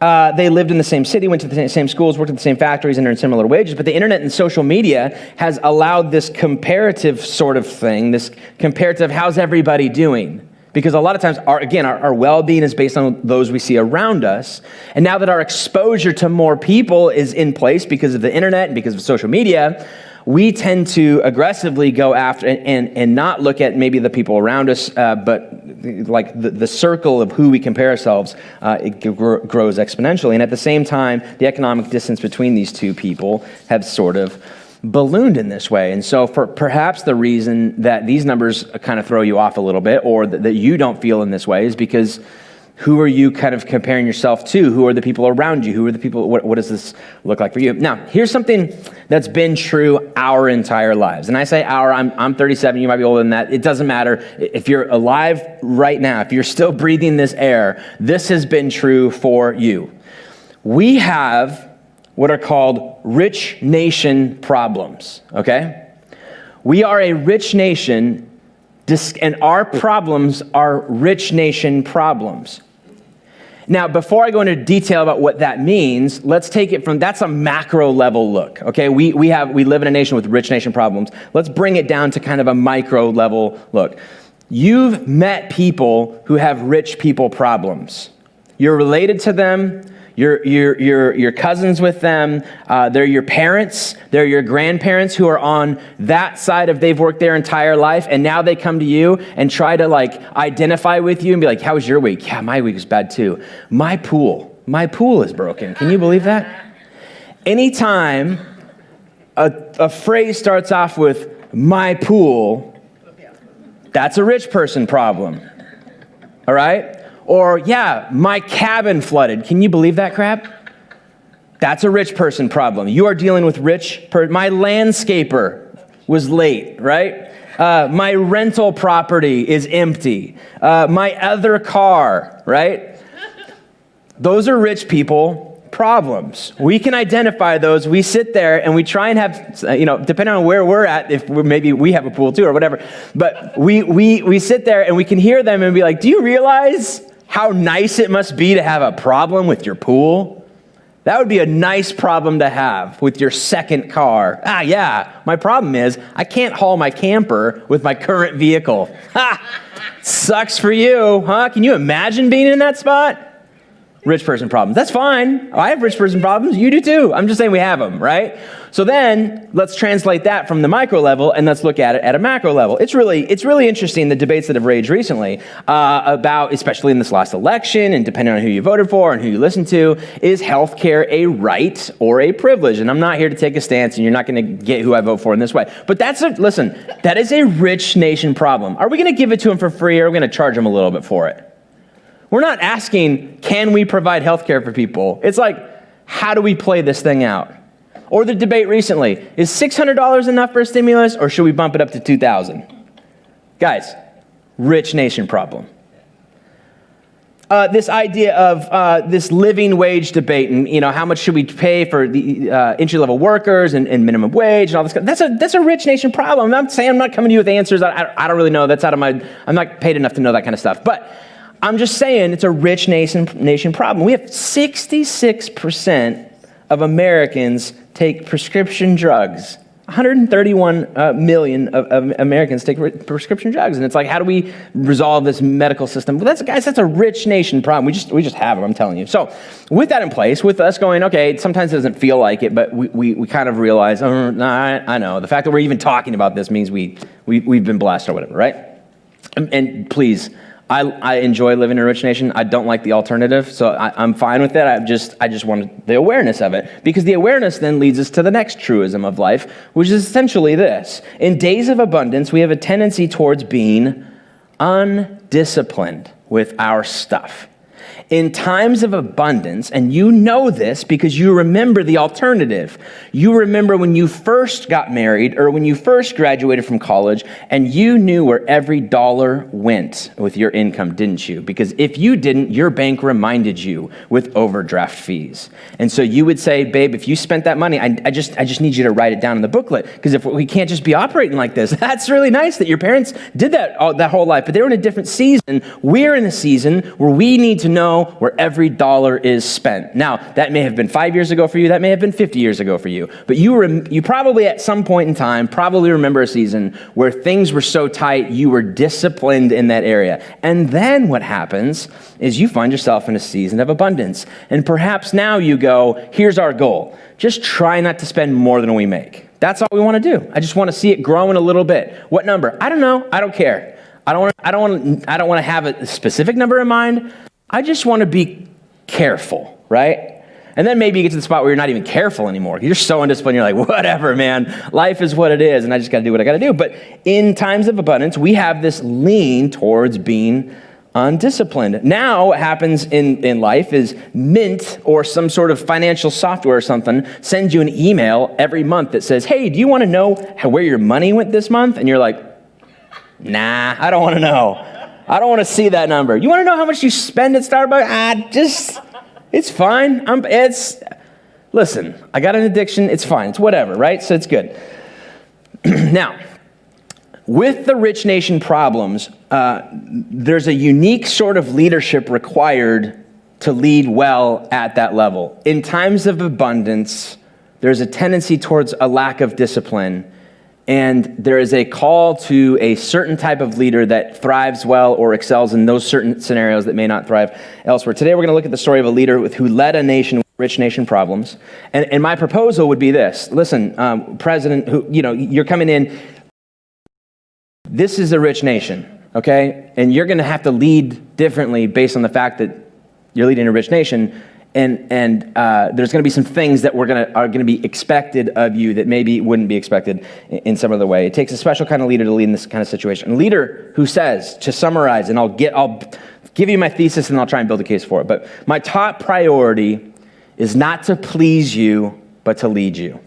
Speaker 11: They lived in the same city, went to the same schools, worked at the same factories, and earned similar wages. But the internet and social media has allowed this comparative sort of thing, this comparative, how's everybody doing? Because a lot of times, our well-being is based on those we see around us. And now that our exposure to more people is in place because of the internet and because of social media, we tend to aggressively go after and not look at maybe the people around us, but like the circle of who we compare ourselves, it grows exponentially. And at the same time, the economic distance between these two people have sort of ballooned in this way. And so for perhaps the reason that these numbers kind of throw you off a little bit, or that you don't feel in this way, is because who are you kind of comparing yourself to? Who are the people around you? Who are the people, what does this look like for you? Now, here's something that's been true our entire lives. And I say our, I'm 37, you might be older than that. It doesn't matter. If you're alive right now, if you're still breathing this air, this has been true for you. We have what are called rich nation problems, okay? We are a rich nation, and our problems are rich nation problems. Now, before I go into detail about what that means, let's take it from, that's a macro level look, okay? We live in a nation with rich nation problems. Let's bring it down to kind of a micro level look. You've met people who have rich people problems. You're related to them. You're cousins with them. They're your parents. They're your grandparents who are on that side of they've worked their entire life, and now they come to you and try to identify with you and be like, how was your week? Yeah, my week was bad too. My pool is broken. Can you believe that? Anytime a phrase starts off with my pool, that's a rich person problem. All right? Or, yeah, my cabin flooded. Can you believe that crap? That's a rich person problem. You are dealing with my landscaper was late, right? My rental property is empty. My other car, right? Those are rich people problems. We can identify those. We sit there and we try and have, depending on where we're at, if maybe we have a pool too or whatever, but we sit there and we can hear them and be like, do you realize how nice it must be to have a problem with your pool? That would be a nice problem to have with your second car. Yeah, my problem is I can't haul my camper with my current vehicle. Sucks for you, huh? Can you imagine being in that spot? Rich person problems. That's fine. I have rich person problems. You do too. I'm just saying we have them, right? So then let's translate that from the micro level and let's look at it at a macro level. It's really interesting, the debates that have raged recently about, especially in this last election and depending on who you voted for and who you listen to, is healthcare a right or a privilege? And I'm not here to take a stance, and you're not going to get who I vote for in this way. But that is a rich nation problem. Are we going to give it to them for free, or are we going to charge them a little bit for it? We're not asking, can we provide health care for people? It's like, how do we play this thing out? Or the debate recently, is $600 enough for a stimulus, or should we bump it up to $2,000? Guys, rich nation problem. This idea of this living wage debate and, how much should we pay for the entry-level workers and minimum wage and all this. That's a rich nation problem. I'm not saying I'm not coming to you with answers. I don't really know. That's out of I'm not paid enough to know that kind of stuff. But I'm just saying it's a rich nation problem. We have 66% of Americans take prescription drugs. 131 million of Americans take prescription drugs, and it's like, how do we resolve this medical system? Well, that's a rich nation problem. We just have them, I'm telling you. So, with that in place, with us going, okay, sometimes it doesn't feel like it, but we kind of realize, oh, nah, I know. The fact that we're even talking about this means we've been blessed or whatever, right? And please, I enjoy living in a rich nation. I don't like the alternative, so I'm fine with it. I just want the awareness of it, because the awareness then leads us to the next truism of life, which is essentially this. In days of abundance, we have a tendency towards being undisciplined with our stuff. In times of abundance, and you know this because you remember the alternative. You remember when you first got married or when you first graduated from college, and you knew where every dollar went with your income, didn't you? Because if you didn't, your bank reminded you with overdraft fees. And so you would say, babe, if you spent that money, I just need you to write it down in the booklet, because if we can't just be operating like this. That's really nice that your parents did that whole life, but they were in a different season. We're in a season where we need to know where every dollar is spent. Now, that may have been 5 years ago for you, that may have been 50 years ago for you, but you probably at some point in time probably remember a season where things were so tight, you were disciplined in that area. And then what happens is you find yourself in a season of abundance. And perhaps now you go, here's our goal. Just try not to spend more than we make. That's all we want to do. I just want to see it growing a little bit. What number? I don't know. I don't care. I don't want to have a specific number in mind. I just want to be careful, right? And then maybe you get to the spot where you're not even careful anymore. You're so undisciplined, you're like, whatever, man. Life is what it is, and I just got to do what I got to do. But in times of abundance, we have this lean towards being undisciplined. Now, what happens in life is Mint or some sort of financial software or something sends you an email every month that says, hey, do you want to know where your money went this month? And you're like, nah, I don't want to know. I don't want to see that number. You want to know how much you spend at Starbucks? It's fine. Listen, I got an addiction. It's fine. It's whatever, right? So it's good. Now, with the rich nation problems, there's a unique sort of leadership required to lead well at that level. In times of abundance, there's a tendency towards a lack of discipline. And there is a call to a certain type of leader that thrives well or excels in those certain scenarios that may not thrive elsewhere. Today, we're going to look at the story of a leader who led a nation with rich nation problems. And my proposal would be this. Listen, President, you're coming in. This is a rich nation, okay? And you're going to have to lead differently based on the fact that you're leading a rich nation. And there's going to be some things that are going to be expected of you that maybe wouldn't be expected in some other way. It takes a special kind of leader to lead in this kind of situation. A leader who says, to summarize, and I'll give you my thesis and I'll try and build a case for it. But my top priority is not to please you, but to lead you.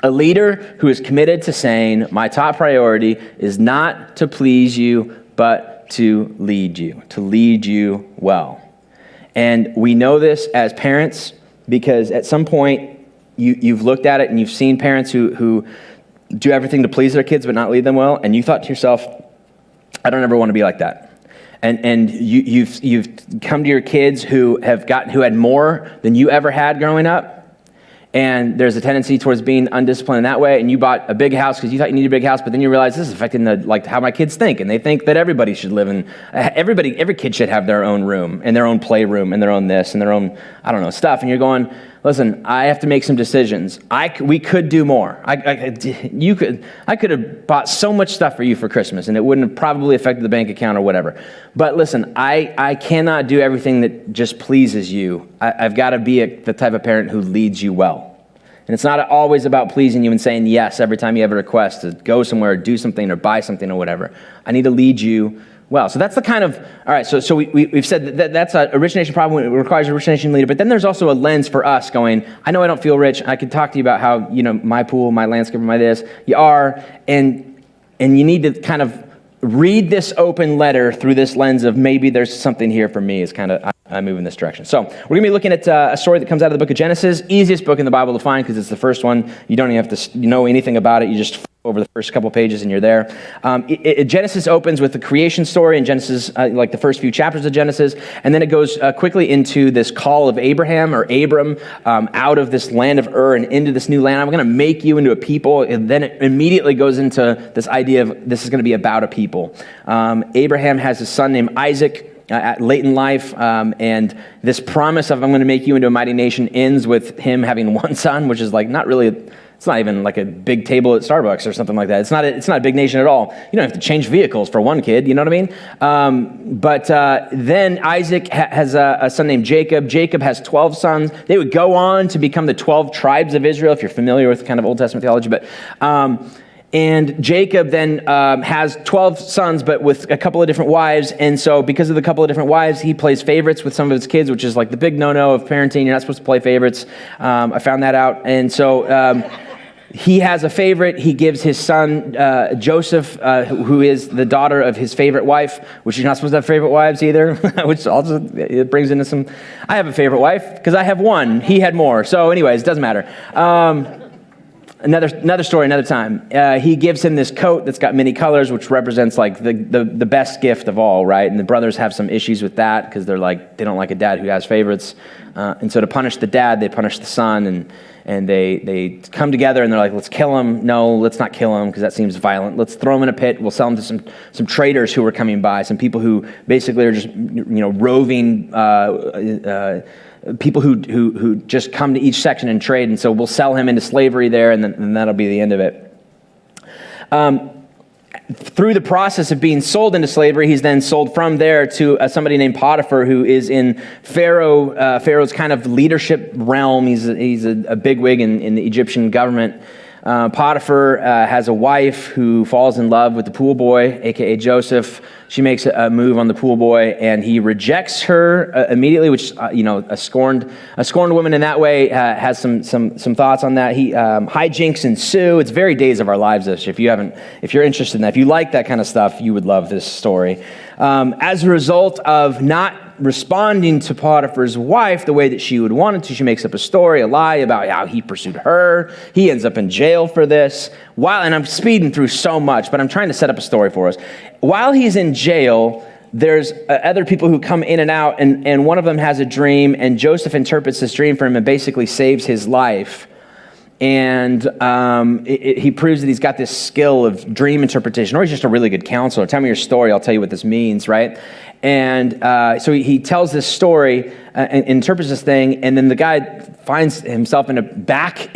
Speaker 11: A leader who is committed to saying, my top priority is not to please you, but to lead you well. And we know this as parents because at some point you've looked at it and you've seen parents who do everything to please their kids but not lead them well, and you thought to yourself, I don't ever want to be like that. And you've come to your kids who had more than you ever had growing up, and there's a tendency towards being undisciplined in that way, and you bought a big house because you thought you needed a big house, but then you realize this is affecting how my kids think, and they think that everybody should live in, every kid should have their own room, and their own playroom, and their own this, and their own, stuff, and you're going, listen, I have to make some decisions. We could do more. I could have bought so much stuff for you for Christmas, and it wouldn't have probably affected the bank account or whatever. But listen, I cannot do everything that just pleases you. I've got to be the type of parent who leads you well. And it's not always about pleasing you and saying yes every time you have a request to go somewhere or do something or buy something or whatever. I need to lead you well. So that's the kind of, all right, so we've said that that's a rich nation problem. It requires a rich nation leader. But then there's also a lens for us going, I know I don't feel rich. I could talk to you about how, my pool, my landscaper, my this. You are, and you need to kind of read this open letter through this lens of maybe there's something here for me is kind of move in this direction. So we're going to be looking at a story that comes out of the book of Genesis, easiest book in the Bible to find because it's the first one. You don't even have to know anything about it. You just flip over the first couple pages and you're there. Genesis opens with the creation story in Genesis, like the first few chapters of Genesis, and then it goes quickly into this call of Abraham or Abram out of this land of Ur and into this new land. I'm going to make you into a people, and then it immediately goes into this idea of this is going to be about a people. Abraham has a son named Isaac. Late in life, and this promise of I'm going to make you into a mighty nation ends with him having one son, which is like not really, it's not even like a big table at Starbucks or something like that. It's not a big nation at all. You don't have to change vehicles for one kid, you know what I mean? But then Isaac has a son named Jacob. Jacob has 12 sons. They would go on to become the 12 tribes of Israel, if you're familiar with kind of Old Testament theology, but and Jacob then has 12 sons, but with a couple of different wives. And so because of the couple of different wives, he plays favorites with some of his kids, which is like the big no-no of parenting. You're not supposed to play favorites. I found that out. And so he has a favorite. He gives his son, Joseph, who is the daughter of his favorite wife, which you're not supposed to have favorite wives either, which also it brings into some... I have a favorite wife because I have one. He had more. So anyways, it doesn't matter. Another story, another time. He gives him this coat that's got many colors, which represents like the best gift of all, right? And the brothers have some issues with that because they're like, they don't like a dad who has favorites. And so to punish the dad, they punish the son, and they come together and they're like, let's kill him. No, let's not kill him because that seems violent. Let's throw him in a pit. We'll sell him to some traders who are coming by, some people who basically are just, roving people who just come to each section and trade, and so we'll sell him into slavery there, and then that'll be the end of it. Through the process of being sold into slavery, he's then sold from there to somebody named Potiphar, who is in Pharaoh's kind of leadership realm. He's a bigwig in the Egyptian government. Potiphar has a wife who falls in love with the pool boy, aka Joseph. She makes a move on the pool boy, and he rejects her immediately, which a scorned woman in that way has some thoughts on that. Hijinks ensue. It's very Days of Our Lives-ish. If you're interested in that, if you like that kind of stuff, you would love this story. As a result of not responding to Potiphar's wife the way that she would want it to, she makes up a story, a lie about how he pursued her. He ends up in jail for this. And I'm speeding through so much, but I'm trying to set up a story for us. While he's in jail, there's other people who come in and out, and one of them has a dream, and Joseph interprets this dream for him and basically saves his life. And he proves that he's got this skill of dream interpretation, or he's just a really good counselor. Tell me your story, I'll tell you what this means, right? And so he tells this story and interprets this thing, and then the guy finds himself back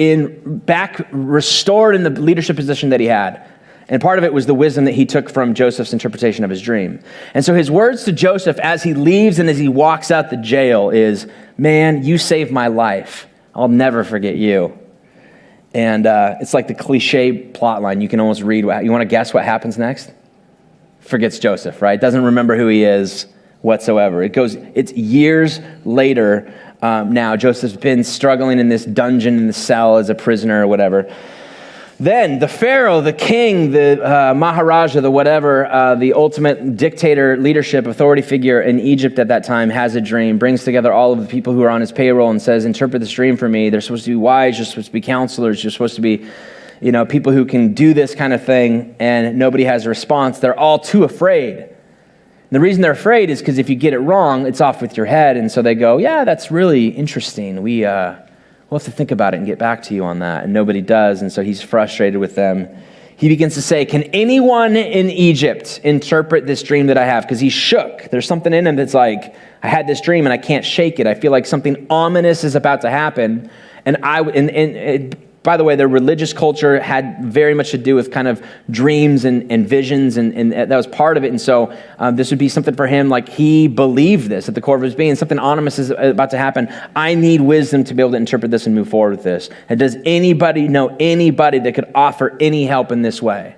Speaker 11: restored in the leadership position that he had. And part of it was the wisdom that he took from Joseph's interpretation of his dream. And so his words to Joseph as he leaves and as he walks out the jail is, "Man, you saved my life. I'll never forget you." And it's like the cliche plot line. You can almost read. You want to guess what happens next? Forgets Joseph, right? Doesn't remember who he is whatsoever. It's years later now. Joseph's been struggling in this dungeon, in the cell as a prisoner or whatever. Then the Pharaoh, the king, the Maharaja, the whatever, the ultimate dictator, leadership, authority figure in Egypt at that time has a dream, brings together all of the people who are on his payroll and says, interpret this dream for me. They're supposed to be wise, you're supposed to be counselors, you're supposed to be, people who can do this kind of thing, and nobody has a response. They're all too afraid. And the reason they're afraid is because if you get it wrong, it's off with your head, and so they go, yeah, that's really interesting. We'll have to think about it and get back to you on that. And nobody does, and so he's frustrated with them. He begins to say, can anyone in Egypt interpret this dream that I have? Because he's shook. There's something in him that's like, I had this dream and I can't shake it. I feel like something ominous is about to happen. By the way, their religious culture had very much to do with kind of dreams and visions, and that was part of it. And so this would be something for him, like he believed this at the core of his being. Something ominous is about to happen. I need wisdom to be able to interpret this and move forward with this. And does anybody know anybody that could offer any help in this way?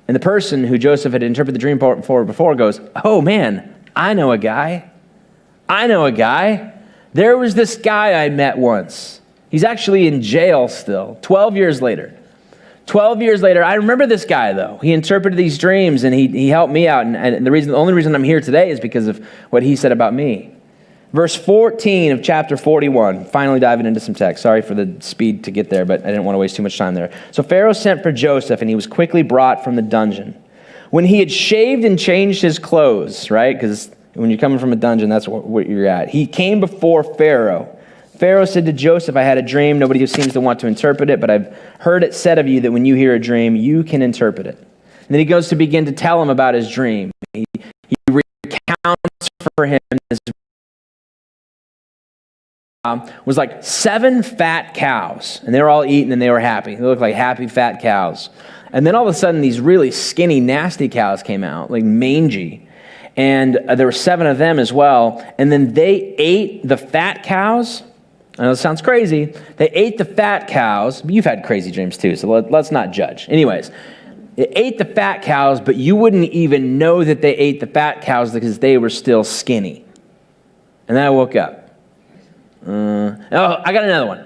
Speaker 11: And the person who Joseph had interpreted the dream for before goes, oh man, I know a guy. There was this guy I met once. He's actually in jail still, 12 years later. 12 years later, I remember this guy though. He interpreted these dreams and he helped me out. And the only reason I'm here today is because of what he said about me. Verse 14 of chapter 41, finally diving into some text. Sorry for the speed to get there, but I didn't want to waste too much time there. So Pharaoh sent for Joseph, and he was quickly brought from the dungeon. When he had shaved and changed his clothes, right? Because when you're coming from a dungeon, that's what you're at. He came before Pharaoh. Pharaoh said to Joseph, I had a dream. Nobody seems to want to interpret it, but I've heard it said of you that when you hear a dream, you can interpret it. And then he goes to begin to tell him about his dream. He recounts for him this was like 7 fat cows, and they were all eating and they were happy. They looked like happy fat cows. And then all of a sudden, these really skinny, nasty cows came out, like mangy. And there were 7 of them as well. And then they ate the fat cows. I know it sounds crazy. They ate the fat cows. You've had crazy dreams too, so let's not judge. Anyways, they ate the fat cows, but you wouldn't even know that they ate the fat cows because they were still skinny. And then I woke up. I got another one.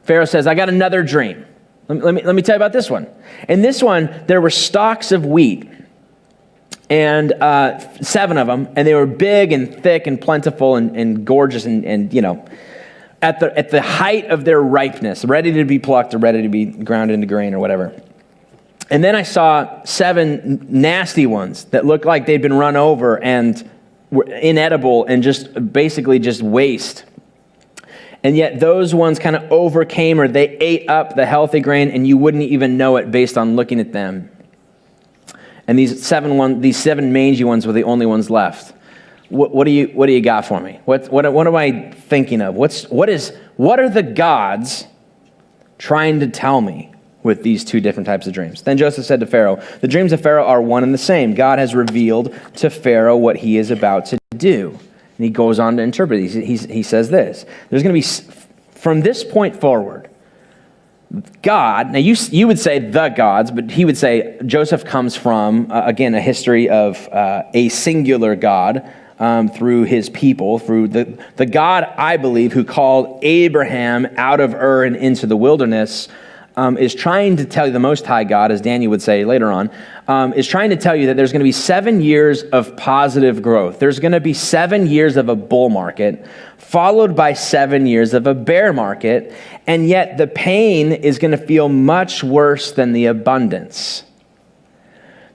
Speaker 11: Pharaoh says, I got another dream. Let me tell you about this one. In this one, there were stalks of wheat, and 7 of them, and they were big and thick and plentiful and gorgeous and you know, at the height of their ripeness, ready to be plucked or ready to be ground into grain or whatever. And then I saw 7 nasty ones that looked like they'd been run over and were inedible and just basically just waste. And yet those ones kind of overcame, or they ate up the healthy grain, and you wouldn't even know it based on looking at them. And these 7 mangy ones were the only ones left. What do you got for me? What am I thinking of? What are the gods trying to tell me with these 2 different types of dreams? Then Joseph said to Pharaoh, the dreams of Pharaoh are one and the same. God has revealed to Pharaoh what he is about to do. And he goes on to interpret it. He says this. There's going to be, from this point forward, God, now you would say the gods, but he would say Joseph comes from, again, a history of a singular God through his people, through the God, I believe, who called Abraham out of Ur and into the wilderness, is trying to tell you, the Most High God, as Daniel would say later on, is trying to tell you that there's going to be 7 years of positive growth. There's going to be 7 years of a bull market, followed by 7 years of a bear market, and yet the pain is going to feel much worse than the abundance.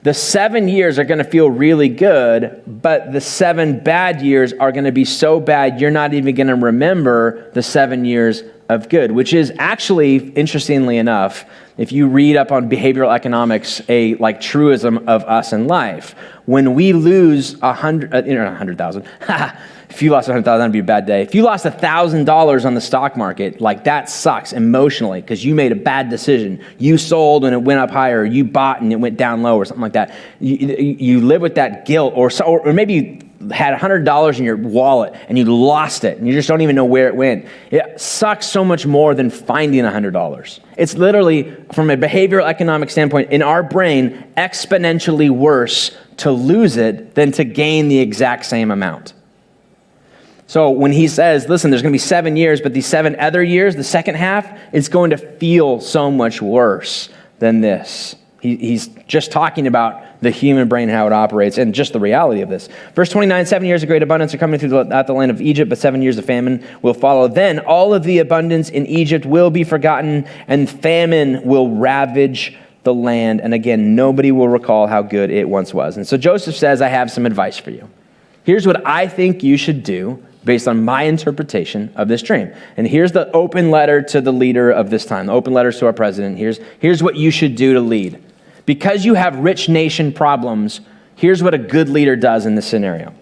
Speaker 11: The 7 years are going to feel really good, but the 7 bad years are going to be so bad you're not even going to remember the 7 years of good, which is actually, interestingly enough, if you read up on behavioral economics, a truism of us in life. When we lose 100,000, if you lost 100,000, that'd be a bad day. If you lost $1,000 on the stock market, that sucks emotionally because you made a bad decision. You sold and it went up higher. You bought and it went down low or something like that. You live with that guilt, or maybe you had $100 in your wallet and you lost it and you just don't even know where it went. It sucks so much more than finding $100. It's literally, from a behavioral economic standpoint, in our brain, exponentially worse to lose it than to gain the exact same amount. So when he says, listen, there's going to be 7 years, but these 7 other years, the second half, it's going to feel so much worse than this. He's just talking about the human brain and how it operates and just the reality of this. Verse 29, 7 years of great abundance are coming throughout the land of Egypt, but 7 years of famine will follow. Then all of the abundance in Egypt will be forgotten, and famine will ravage the land. And again, nobody will recall how good it once was. And so Joseph says, I have some advice for you. Here's what I think you should do based on my interpretation of this dream. And here's the open letter to the leader of this time, the open letters to our president. Here's what you should do to lead. Because you have rich nation problems, here's what a good leader does in this scenario.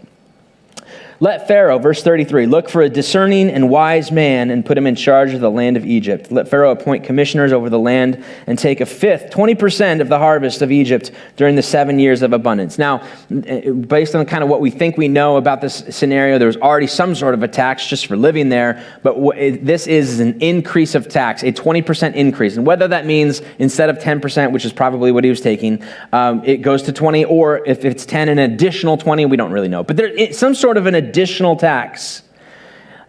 Speaker 11: Let Pharaoh, verse 33, look for a discerning and wise man and put him in charge of the land of Egypt. Let Pharaoh appoint commissioners over the land and take a fifth, 20% of the harvest of Egypt during the 7 years of abundance. Now, based on kind of what we think we know about this scenario, there was already some sort of a tax just for living there, but this is an increase of tax, a 20% increase. And whether that means instead of 10%, which is probably what he was taking, it goes to 20, or if it's 10, an additional 20, we don't really know. But there's some sort of an additional tax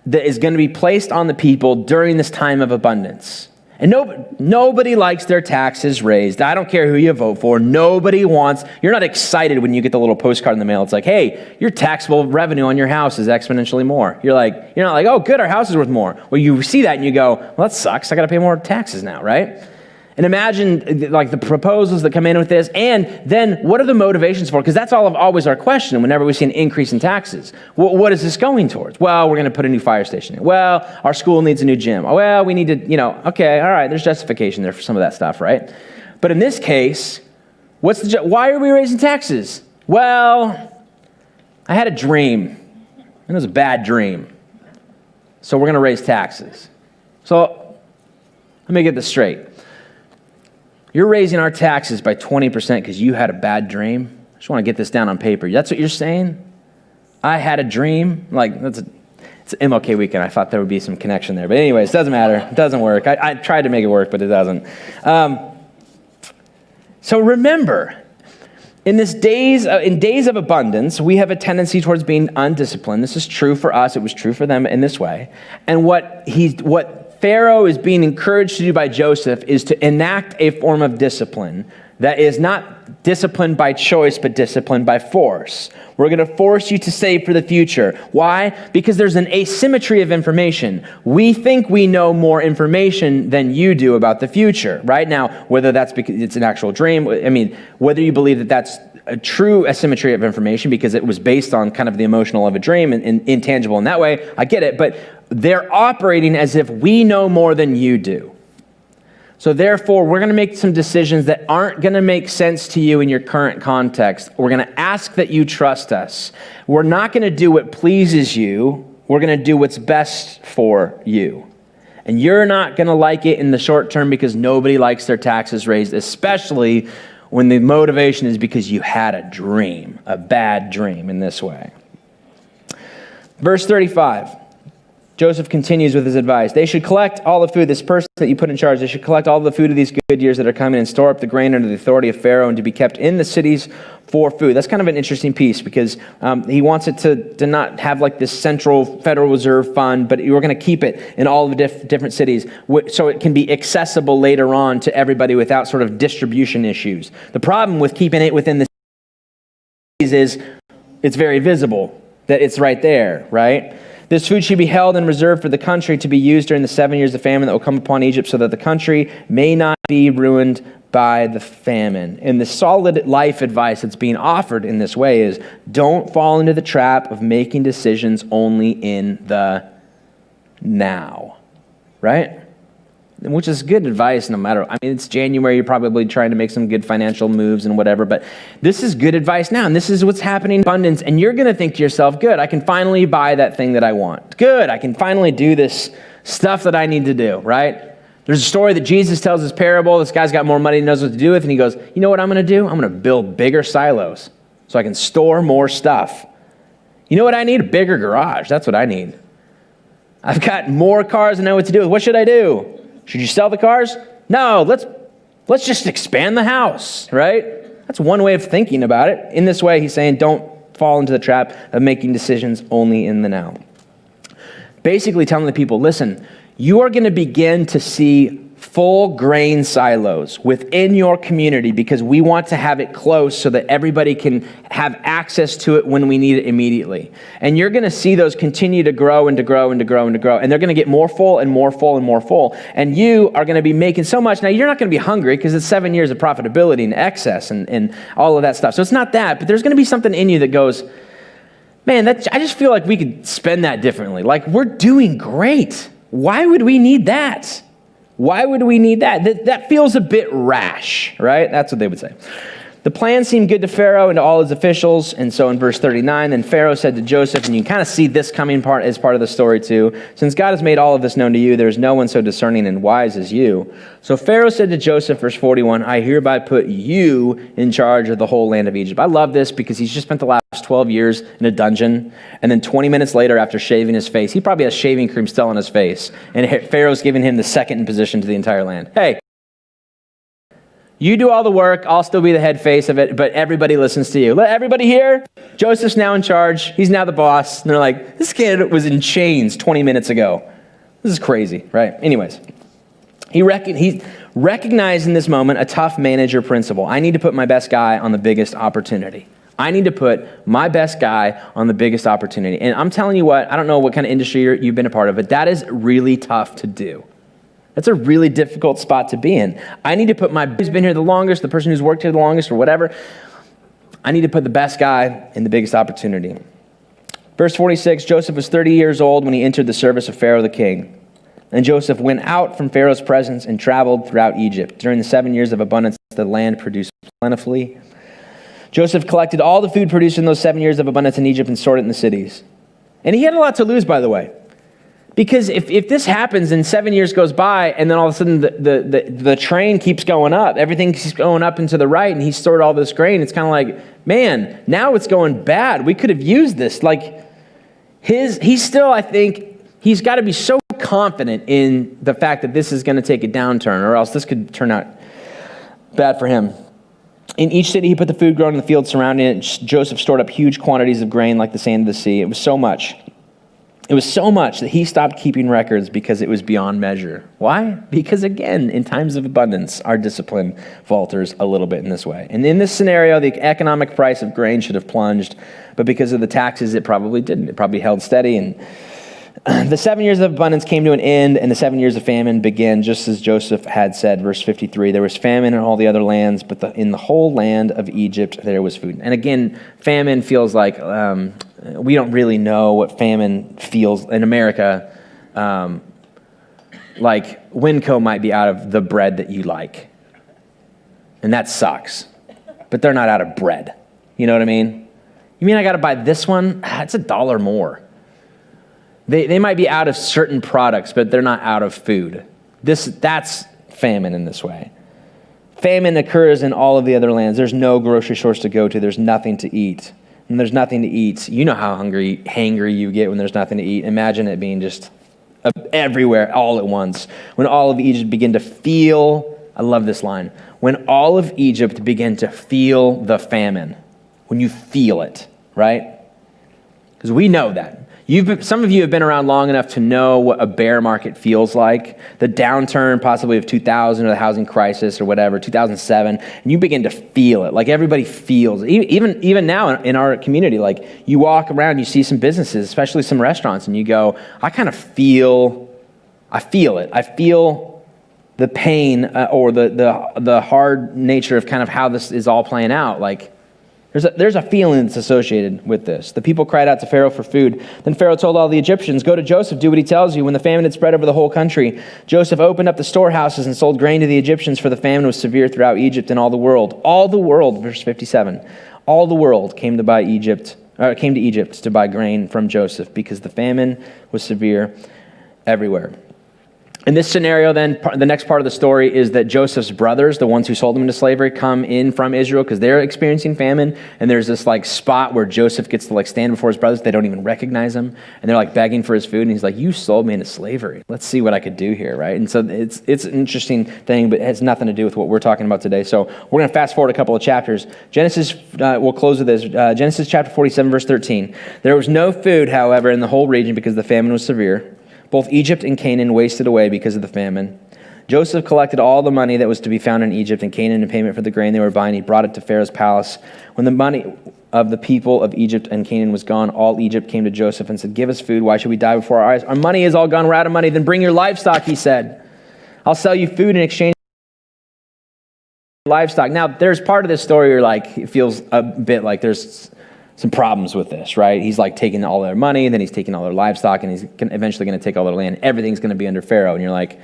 Speaker 11: that is going to be placed on the people during this time of abundance. And nobody likes their taxes raised. I don't care who you vote for. You're not excited when you get the little postcard in the mail. It's like, hey, your taxable revenue on your house is exponentially more. You're not like, oh, good, our house is worth more. Well, you see that and you go, well, that sucks. I got to pay more taxes now, right? And imagine like the proposals that come in with this, and then what are the motivations for it? Because that's always our question whenever we see an increase in taxes. What is this going towards? Well, we're going to put a new fire station in. Well, our school needs a new gym. Well, we need to, okay, all right, there's justification there for some of that stuff, right? But in this case, why are we raising taxes? Well, I had a dream, and it was a bad dream. So we're going to raise taxes. So let me get this straight. You're raising our taxes by 20% because you had a bad dream? I just want to get this down on paper. That's what you're saying? I had a dream? It's MLK weekend. I thought there would be some connection there. But anyways, it doesn't matter. It doesn't work. I tried to make it work, but it doesn't. So remember, in days of abundance, we have a tendency towards being undisciplined. This is true for us. It was true for them in this way. And what Pharaoh is being encouraged to do by Joseph is to enact a form of discipline that is not disciplined by choice, but disciplined by force. We're going to force you to save for the future. Why? Because there's an asymmetry of information. We think we know more information than you do about the future, right? Now, whether that's because it's an actual dream, whether you believe that that's a true asymmetry of information because it was based on kind of the emotional of a dream and intangible in that way, I get it, but they're operating as if we know more than you do. So therefore, we're going to make some decisions that aren't going to make sense to you in your current context. We're going to ask that you trust us. We're not going to do what pleases you. We're going to do what's best for you. And you're not going to like it in the short term because nobody likes their taxes raised, especially when the motivation is because you had a dream, a bad dream in this way. Verse 35. Joseph continues with his advice. They should collect all the food, this person that you put in charge, they should collect all the food of these good years that are coming and store up the grain under the authority of Pharaoh and to be kept in the cities for food. That's kind of an interesting piece because he wants it to not have like this central Federal Reserve fund, but you're going to keep it in all the different cities so it can be accessible later on to everybody without sort of distribution issues. The problem with keeping it within the cities is it's very visible that it's right there, right? This food should be held and reserved for the country to be used during the 7 years of famine that will come upon Egypt so that the country may not be ruined by the famine. And the solid life advice that's being offered in this way is don't fall into the trap of making decisions only in the now, right? Which is good advice no matter, it's January, you're probably trying to make some good financial moves and whatever, but this is good advice now, and this is what's happening in abundance, and you're going to think to yourself, good, I can finally buy that thing that I want. Good, I can finally do this stuff that I need to do, right? There's a story that Jesus tells this parable. This guy's got more money than he knows what to do with, and he goes, you know what I'm going to do? I'm going to build bigger silos so I can store more stuff. You know what I need? A bigger garage. That's what I need. I've got more cars and I know what to do with. What should I do? Should you sell the cars? No, let's just expand the house, right? That's one way of thinking about it. In this way, he's saying don't fall into the trap of making decisions only in the now. Basically telling the people, listen, you are going to begin to see full grain silos within your community because we want to have it close so that everybody can have access to it when we need it immediately. And you're going to see those continue to grow and to grow and to grow and to grow. And they're going to get more full and more full and more full. And you are going to be making so much. Now, you're not going to be hungry because it's 7 years of profitability and excess and all of that stuff. So it's not that, but there's going to be something in you that goes, man, I just feel like we could spend that differently. Like, we're doing great. Why would we need that? Why would we need that? That feels a bit rash, right? That's what they would say. The plan seemed good to Pharaoh and to all his officials. And so in verse 39, then Pharaoh said to Joseph, and you can kind of see this coming part as part of the story too. Since God has made all of this known to you, there is no one so discerning and wise as you. So Pharaoh said to Joseph, verse 41, I hereby put you in charge of the whole land of Egypt. I love this because he's just spent the last 12 years in a dungeon. And then 20 minutes later, after shaving his face, he probably has shaving cream still on his face. And Pharaoh's giving him the second in position to the entire land. Hey, you do all the work, I'll still be the head face of it, but everybody listens to you. Let everybody hear, Joseph's now in charge, he's now the boss. And they're like, this kid was in chains 20 minutes ago. This is crazy, right? Anyways, He recognized in this moment a tough manager principle. I need to put my best guy on the biggest opportunity. I need to put my best guy on the biggest opportunity. And I'm telling you what, I don't know what kind of industry you've been a part of, but that is really tough to do. That's a really difficult spot to be in. I need to put who's been here the longest, the person who's worked here the longest or whatever. I need to put the best guy in the biggest opportunity. Verse 46, Joseph was 30 years old when he entered the service of Pharaoh the king. And Joseph went out from Pharaoh's presence and traveled throughout Egypt. During the 7 years of abundance, the land produced plentifully. Joseph collected all the food produced in those 7 years of abundance in Egypt and stored it in the cities. And he had a lot to lose, by the way. Because if this happens and 7 years goes by and then all of a sudden the train keeps going up, everything keeps going up and to the right, and he stored all this grain, it's kind of like, man, now it's going bad. We could have used this. Like, he's still, I think, he's got to be so confident in the fact that this is going to take a downturn, or else this could turn out bad for him. In each city, he put the food grown in the fields surrounding it. Joseph stored up huge quantities of grain like the sand of the sea. It was so much. It was so much that he stopped keeping records because it was beyond measure. Why? Because again, in times of abundance, our discipline falters a little bit in this way. And in this scenario, the economic price of grain should have plunged, but because of the taxes, it probably didn't. It probably held steady. And the 7 years of abundance came to an end, and the 7 years of famine began, just as Joseph had said, verse 53. There was famine in all the other lands, but in the whole land of Egypt, there was food. And again, famine feels like we don't really know what famine feels in America. Like Winco might be out of the bread that you like, and that sucks. But they're not out of bread. You know what I mean? You mean I got to buy this one? It's $1 more. They might be out of certain products, but they're not out of food. That's famine in this way. Famine occurs in all of the other lands. There's no grocery stores to go to. There's nothing to eat. And there's nothing to eat. You know how hangry you get when there's nothing to eat. Imagine it being just everywhere all at once. When all of Egypt began to feel, I love this line, when all of Egypt began to feel the famine. When you feel it, right? Because we know that. Some of you have been around long enough to know what a bear market feels like, the downturn possibly of 2000 or the housing crisis or whatever, 2007, and you begin to feel it. Like everybody feels it. Even now in our community, like you walk around, you see some businesses, especially some restaurants, and you go, I feel it. I feel the pain or the hard nature of kind of how this is all playing out. Like, there's a feeling that's associated with this. The people cried out to Pharaoh for food. Then Pharaoh told all the Egyptians, go to Joseph, do what he tells you. When the famine had spread over the whole country, Joseph opened up the storehouses and sold grain to the Egyptians, for the famine was severe throughout Egypt and all the world. All the world, verse 57, all the world came to Egypt to buy grain from Joseph because the famine was severe everywhere. In this scenario, then, the next part of the story is that Joseph's brothers, the ones who sold him into slavery, come in from Israel because they're experiencing famine. And there's this spot where Joseph gets to stand before his brothers. They don't even recognize him. And they're begging for his food. And he's like, you sold me into slavery. Let's see what I could do here, right? And so it's an interesting thing, but it has nothing to do with what we're talking about today. So we're going to fast forward a couple of chapters. Genesis, we'll close with this. Genesis chapter 47, verse 13. There was no food, however, in the whole region because the famine was severe. Both Egypt and Canaan wasted away because of the famine. Joseph collected all the money that was to be found in Egypt and Canaan in payment for the grain they were buying. He brought it to Pharaoh's palace. When the money of the people of Egypt and Canaan was gone, all Egypt came to Joseph and said, give us food. Why should we die before our eyes? Our money is all gone. We're out of money. Then bring your livestock, he said. I'll sell you food in exchange for livestock. Now, there's part of this story where it feels a bit like there's some problems with this, right? He's taking all their money, and then he's taking all their livestock, and he's eventually going to take all their land. Everything's going to be under Pharaoh. And you're like,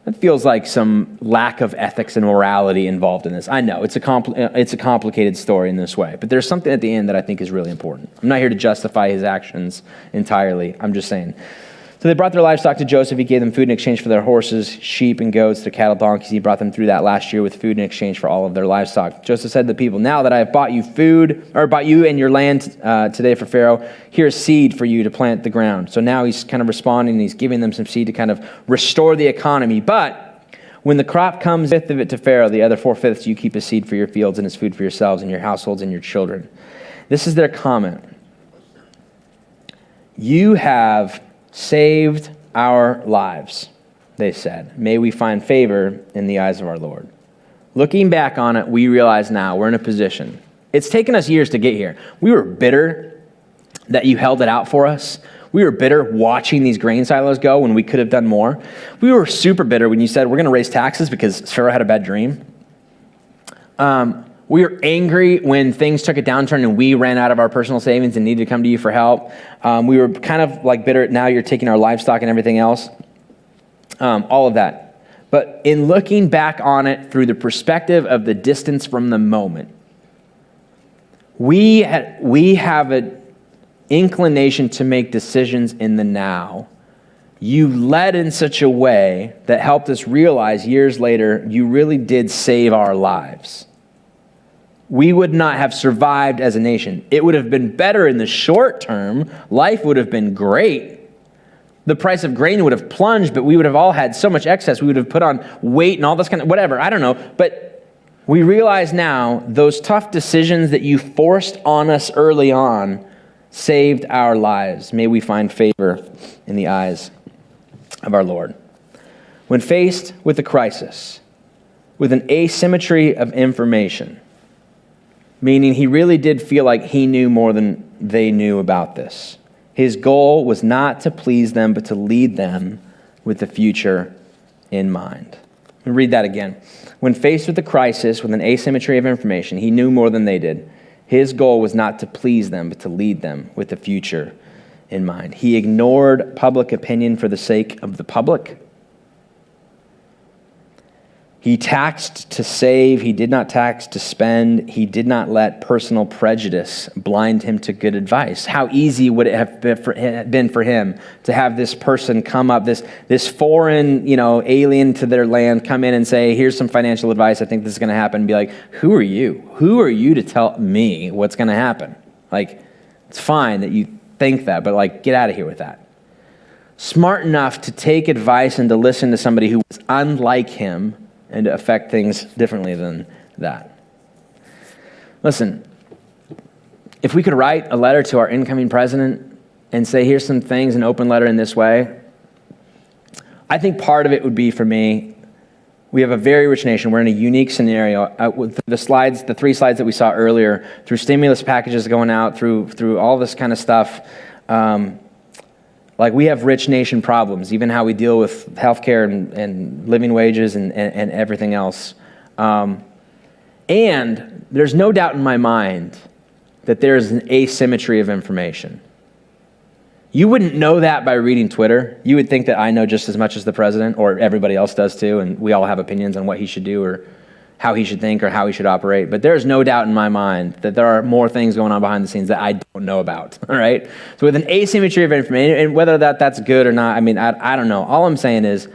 Speaker 11: that feels like some lack of ethics and morality involved in this. I know, it's a complicated story in this way, but there's something at the end that I think is really important. I'm not here to justify his actions entirely. I'm just saying. So they brought their livestock to Joseph. He gave them food in exchange for their horses, sheep, and goats, their cattle, donkeys. He brought them through that last year with food in exchange for all of their livestock. Joseph said to the people, now that I have bought you and your land today for Pharaoh, here's seed for you to plant the ground. So now he's kind of responding, and he's giving them some seed to kind of restore the economy. But when the crop comes, fifth of it to Pharaoh, the other 4/5 you keep as seed for your fields and as food for yourselves and your households and your children. This is their comment. You have saved our lives. they said. May we find favor in the eyes of our Lord. Looking back on it, we realize now we're in a position. It's taken us years to get here. We were bitter that you held it out for us. We were bitter watching these grain silos go when we could have done more. We were super bitter when you said we're going to raise taxes because Pharaoh had a bad dream. We were angry when things took a downturn and we ran out of our personal savings and needed to come to you for help. We were kind of like bitter. Now you're taking our livestock and everything else. All of that. But in looking back on it through the perspective of the distance from the moment, we have an inclination to make decisions in the now. You led in such a way that helped us realize years later, you really did save our lives. We would not have survived as a nation. It would have been better in the short term. Life would have been great. The price of grain would have plunged, but we would have all had so much excess. We would have put on weight and all this kind of whatever. I don't know. But we realize now those tough decisions that you forced on us early on saved our lives. May we find favor in the eyes of our Lord. When faced with a crisis, with an asymmetry of information, meaning he really did feel like he knew more than they knew about this. His goal was not to please them, but to lead them with the future in mind. Let me read that again. When faced with a crisis, with an asymmetry of information, he knew more than they did. His goal was not to please them, but to lead them with the future in mind. He ignored public opinion for the sake of the public. He taxed to save. He did not tax to spend. He did not let personal prejudice blind him to good advice. How easy would it have been for him to have this person come up, this foreign, alien to their land, come in and say, here's some financial advice. I think this is going to happen. And be like, who are you? Who are you to tell me what's going to happen? Like, it's fine that you think that, but get out of here with that. Smart enough to take advice and to listen to somebody who was unlike him and to affect things differently than that. Listen, if we could write a letter to our incoming president and say, here's some things, an open letter in this way, I think part of it would be for me, we have a very rich nation. We're in a unique scenario. With the 3 slides that we saw earlier, through stimulus packages going out, through all this kind of stuff, we have rich nation problems, even how we deal with healthcare and living wages and everything else. And there's no doubt in my mind that there's an asymmetry of information. You wouldn't know that by reading Twitter. You would think that I know just as much as the president, or everybody else does too, and we all have opinions on what he should do or how he should think or how he should operate. But there's no doubt in my mind that there are more things going on behind the scenes that I don't know about, all right? So with an asymmetry of information, and whether that's good or not, I don't know. All I'm saying is,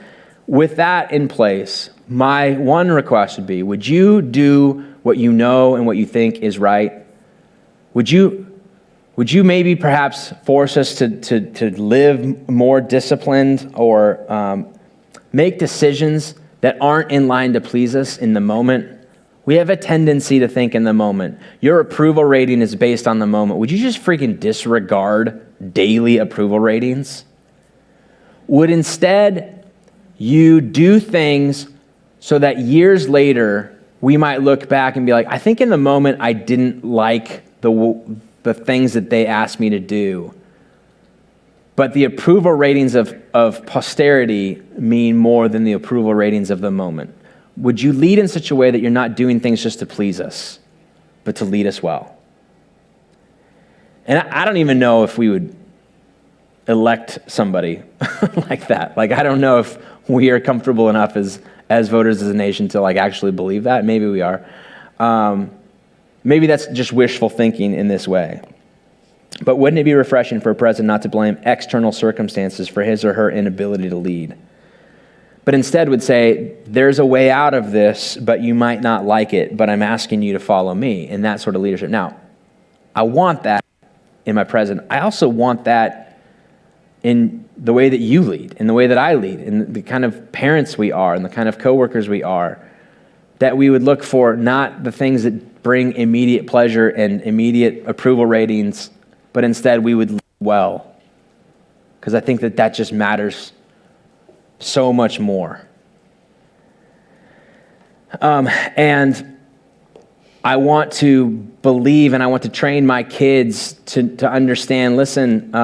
Speaker 11: with that in place, my one request would be, would you do what you know and what you think is right? Would you maybe perhaps force us to live more disciplined or make decisions that aren't in line to please us in the moment? We have a tendency to think in the moment. Your approval rating is based on the moment. Would you just freaking disregard daily approval ratings? Would instead you do things so that years later we might look back and be like, I think in the moment I didn't like the things that they asked me to do. But the approval ratings of posterity mean more than the approval ratings of the moment. Would you lead in such a way that you're not doing things just to please us, but to lead us well? And I don't even know if we would elect somebody like that. I don't know if we are comfortable enough as voters, as a nation, to actually believe that. Maybe we are. Maybe that's just wishful thinking in this way. But wouldn't it be refreshing for a president not to blame external circumstances for his or her inability to lead, but instead would say, there's a way out of this, but you might not like it, but I'm asking you to follow me, in that sort of leadership. Now, I want that in my president. I also want that in the way that you lead, in the way that I lead, in the kind of parents we are, and the kind of coworkers we are, that we would look for not the things that bring immediate pleasure and immediate approval ratings, but instead we would lead well. Because I think that just matters so much more. And I want to believe and I want to train my kids to understand, listen,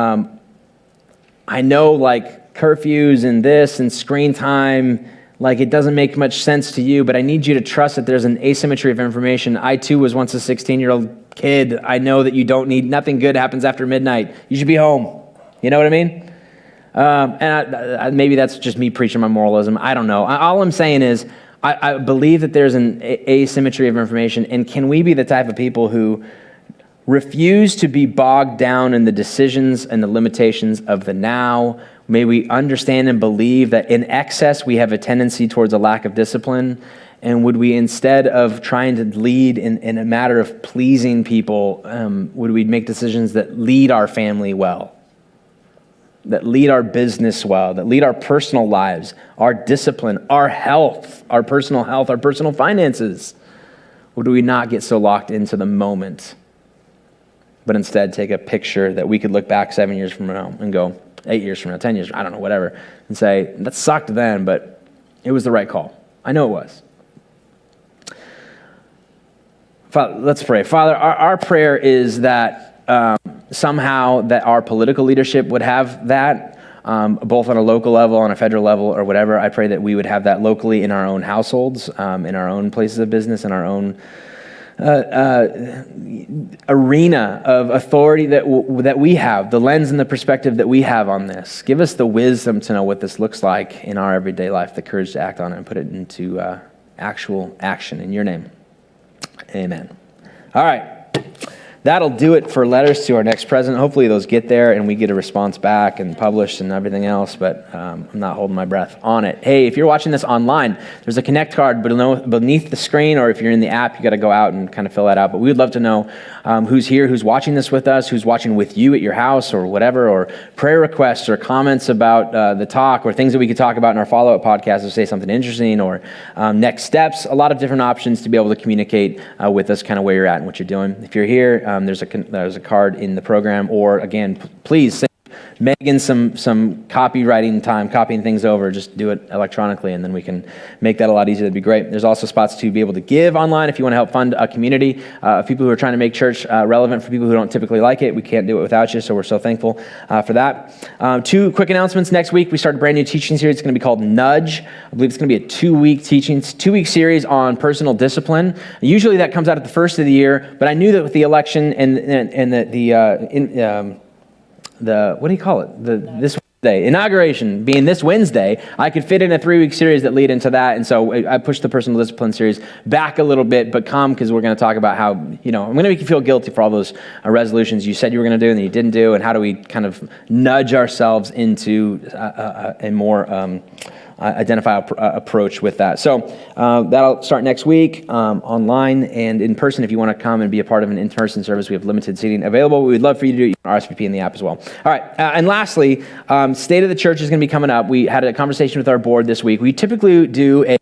Speaker 11: I know like curfews and this and screen time, like it doesn't make much sense to you, but I need you to trust that there's an asymmetry of information. I too was once a 16-year-old kid. I know that you don't need, nothing good happens after midnight. You should be home. You know what I mean? And maybe that's just me preaching my moralism. I don't know. All I'm saying is I believe that there's an asymmetry of information, and can we be the type of people who refuse to be bogged down in the decisions and the limitations of the now? May we understand and believe that in excess we have a tendency towards a lack of discipline, and would we, instead of trying to lead in a matter of pleasing people, would we make decisions that lead our family well? That lead our business well, that lead our personal lives, our discipline, our health, our personal finances? Or do we not get so locked into the moment, but instead take a picture that we could look back 7 years from now and go, 8 years from now, 10 years, I don't know, whatever, and say, that sucked then, but it was the right call. I know it was. Father, let's pray. Father, our prayer is that somehow that our political leadership would have that, both on a local level, on a federal level, or whatever. I pray that we would have that locally in our own households, in our own places of business, in our own arena of authority that we have, the lens and the perspective that we have on this. Give us the wisdom to know what this looks like in our everyday life, the courage to act on it and put it into actual action in your name. Amen. All right. That'll do it for letters to our next president. Hopefully those get there and we get a response back and published and everything else, but I'm not holding my breath on it. Hey, if you're watching this online, there's a Connect card beneath the screen, or if you're in the app, you got to go out and kind of fill that out. But we would love to know who's here, who's watching this with us, who's watching with you at your house or whatever, or prayer requests or comments about the talk, or things that we could talk about in our follow-up podcast or say something interesting, or next steps. A lot of different options to be able to communicate with us kind of where you're at and what you're doing. If you're here, there's a card in the program, or again, please send Megan some copywriting time, copying things over. Just do it electronically, and then we can make that a lot easier. That'd be great. There's also spots to be able to give online if you want to help fund a community of people who are trying to make church relevant for people who don't typically like it. We can't do it without you, so we're so thankful for that. 2 quick announcements. Next week, we start a brand new teaching series. It's going to be called Nudge. I believe it's going to be a 2-week series on personal discipline. Usually that comes out at the first of the year, but I knew that with the election and the what do you call it? This Wednesday, inauguration being this Wednesday, I could fit in a 3-week series that lead into that, and so I pushed the personal discipline series back a little bit, but come, because we're going to talk about how, I'm going to make you feel guilty for all those resolutions you said you were going to do and that you didn't do, and how do we kind of nudge ourselves into a more identifiable approach with that. So that'll start next week online and in person. If you want to come and be a part of an in-person service, we have limited seating available. We would love for you to do it. You can RSVP in the app as well. All right, and lastly, State of the Church is going to be coming up. We had a conversation with our board this week. We typically do a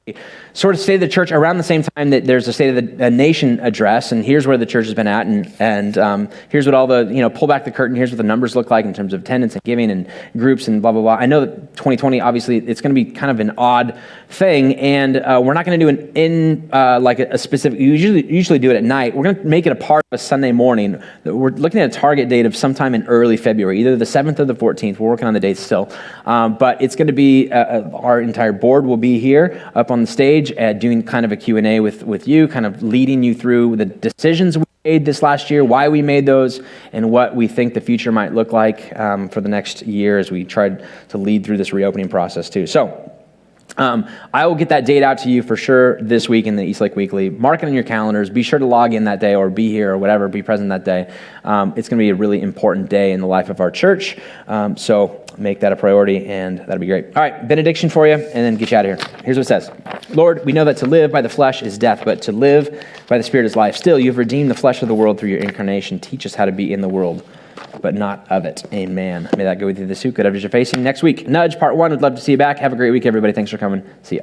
Speaker 11: sort of State of the Church around the same time that there's a State of the Nation address, and here's where the church has been at, and here's what all the, pull back the curtain, here's what the numbers look like in terms of attendance and giving and groups and blah, blah, blah. I know that 2020, obviously, it's going to be kind of an odd thing, and we're not going to do a specific, you usually do it at night. We're going to make it a part of a Sunday morning. We're looking at a target date of sometime in early February, either the 7th or the 14th. We're working on the dates still, but it's going to be, our entire board will be here up on the stage doing kind of a Q&A with you, kind of leading you through the decisions we made this last year, why we made those, and what we think the future might look like for the next year as we tried to lead through this reopening process too. So I will get that date out to you for sure this week in the Eastlake Weekly. Mark it on your calendars. Be sure to log in that day or be here or whatever, be present that day. It's going to be a really important day in the life of our church. So make that a priority, and that'll be great. All right, benediction for you, and then get you out of here. Here's what it says. Lord, we know that to live by the flesh is death, but to live by the Spirit is life. Still, you've redeemed the flesh of the world through your incarnation. Teach us how to be in the world, but not of it. Amen. May that go with you this week, whatever you're facing. Next week, Nudge Part 1. Would love to see you back. Have a great week, everybody. Thanks for coming. See ya.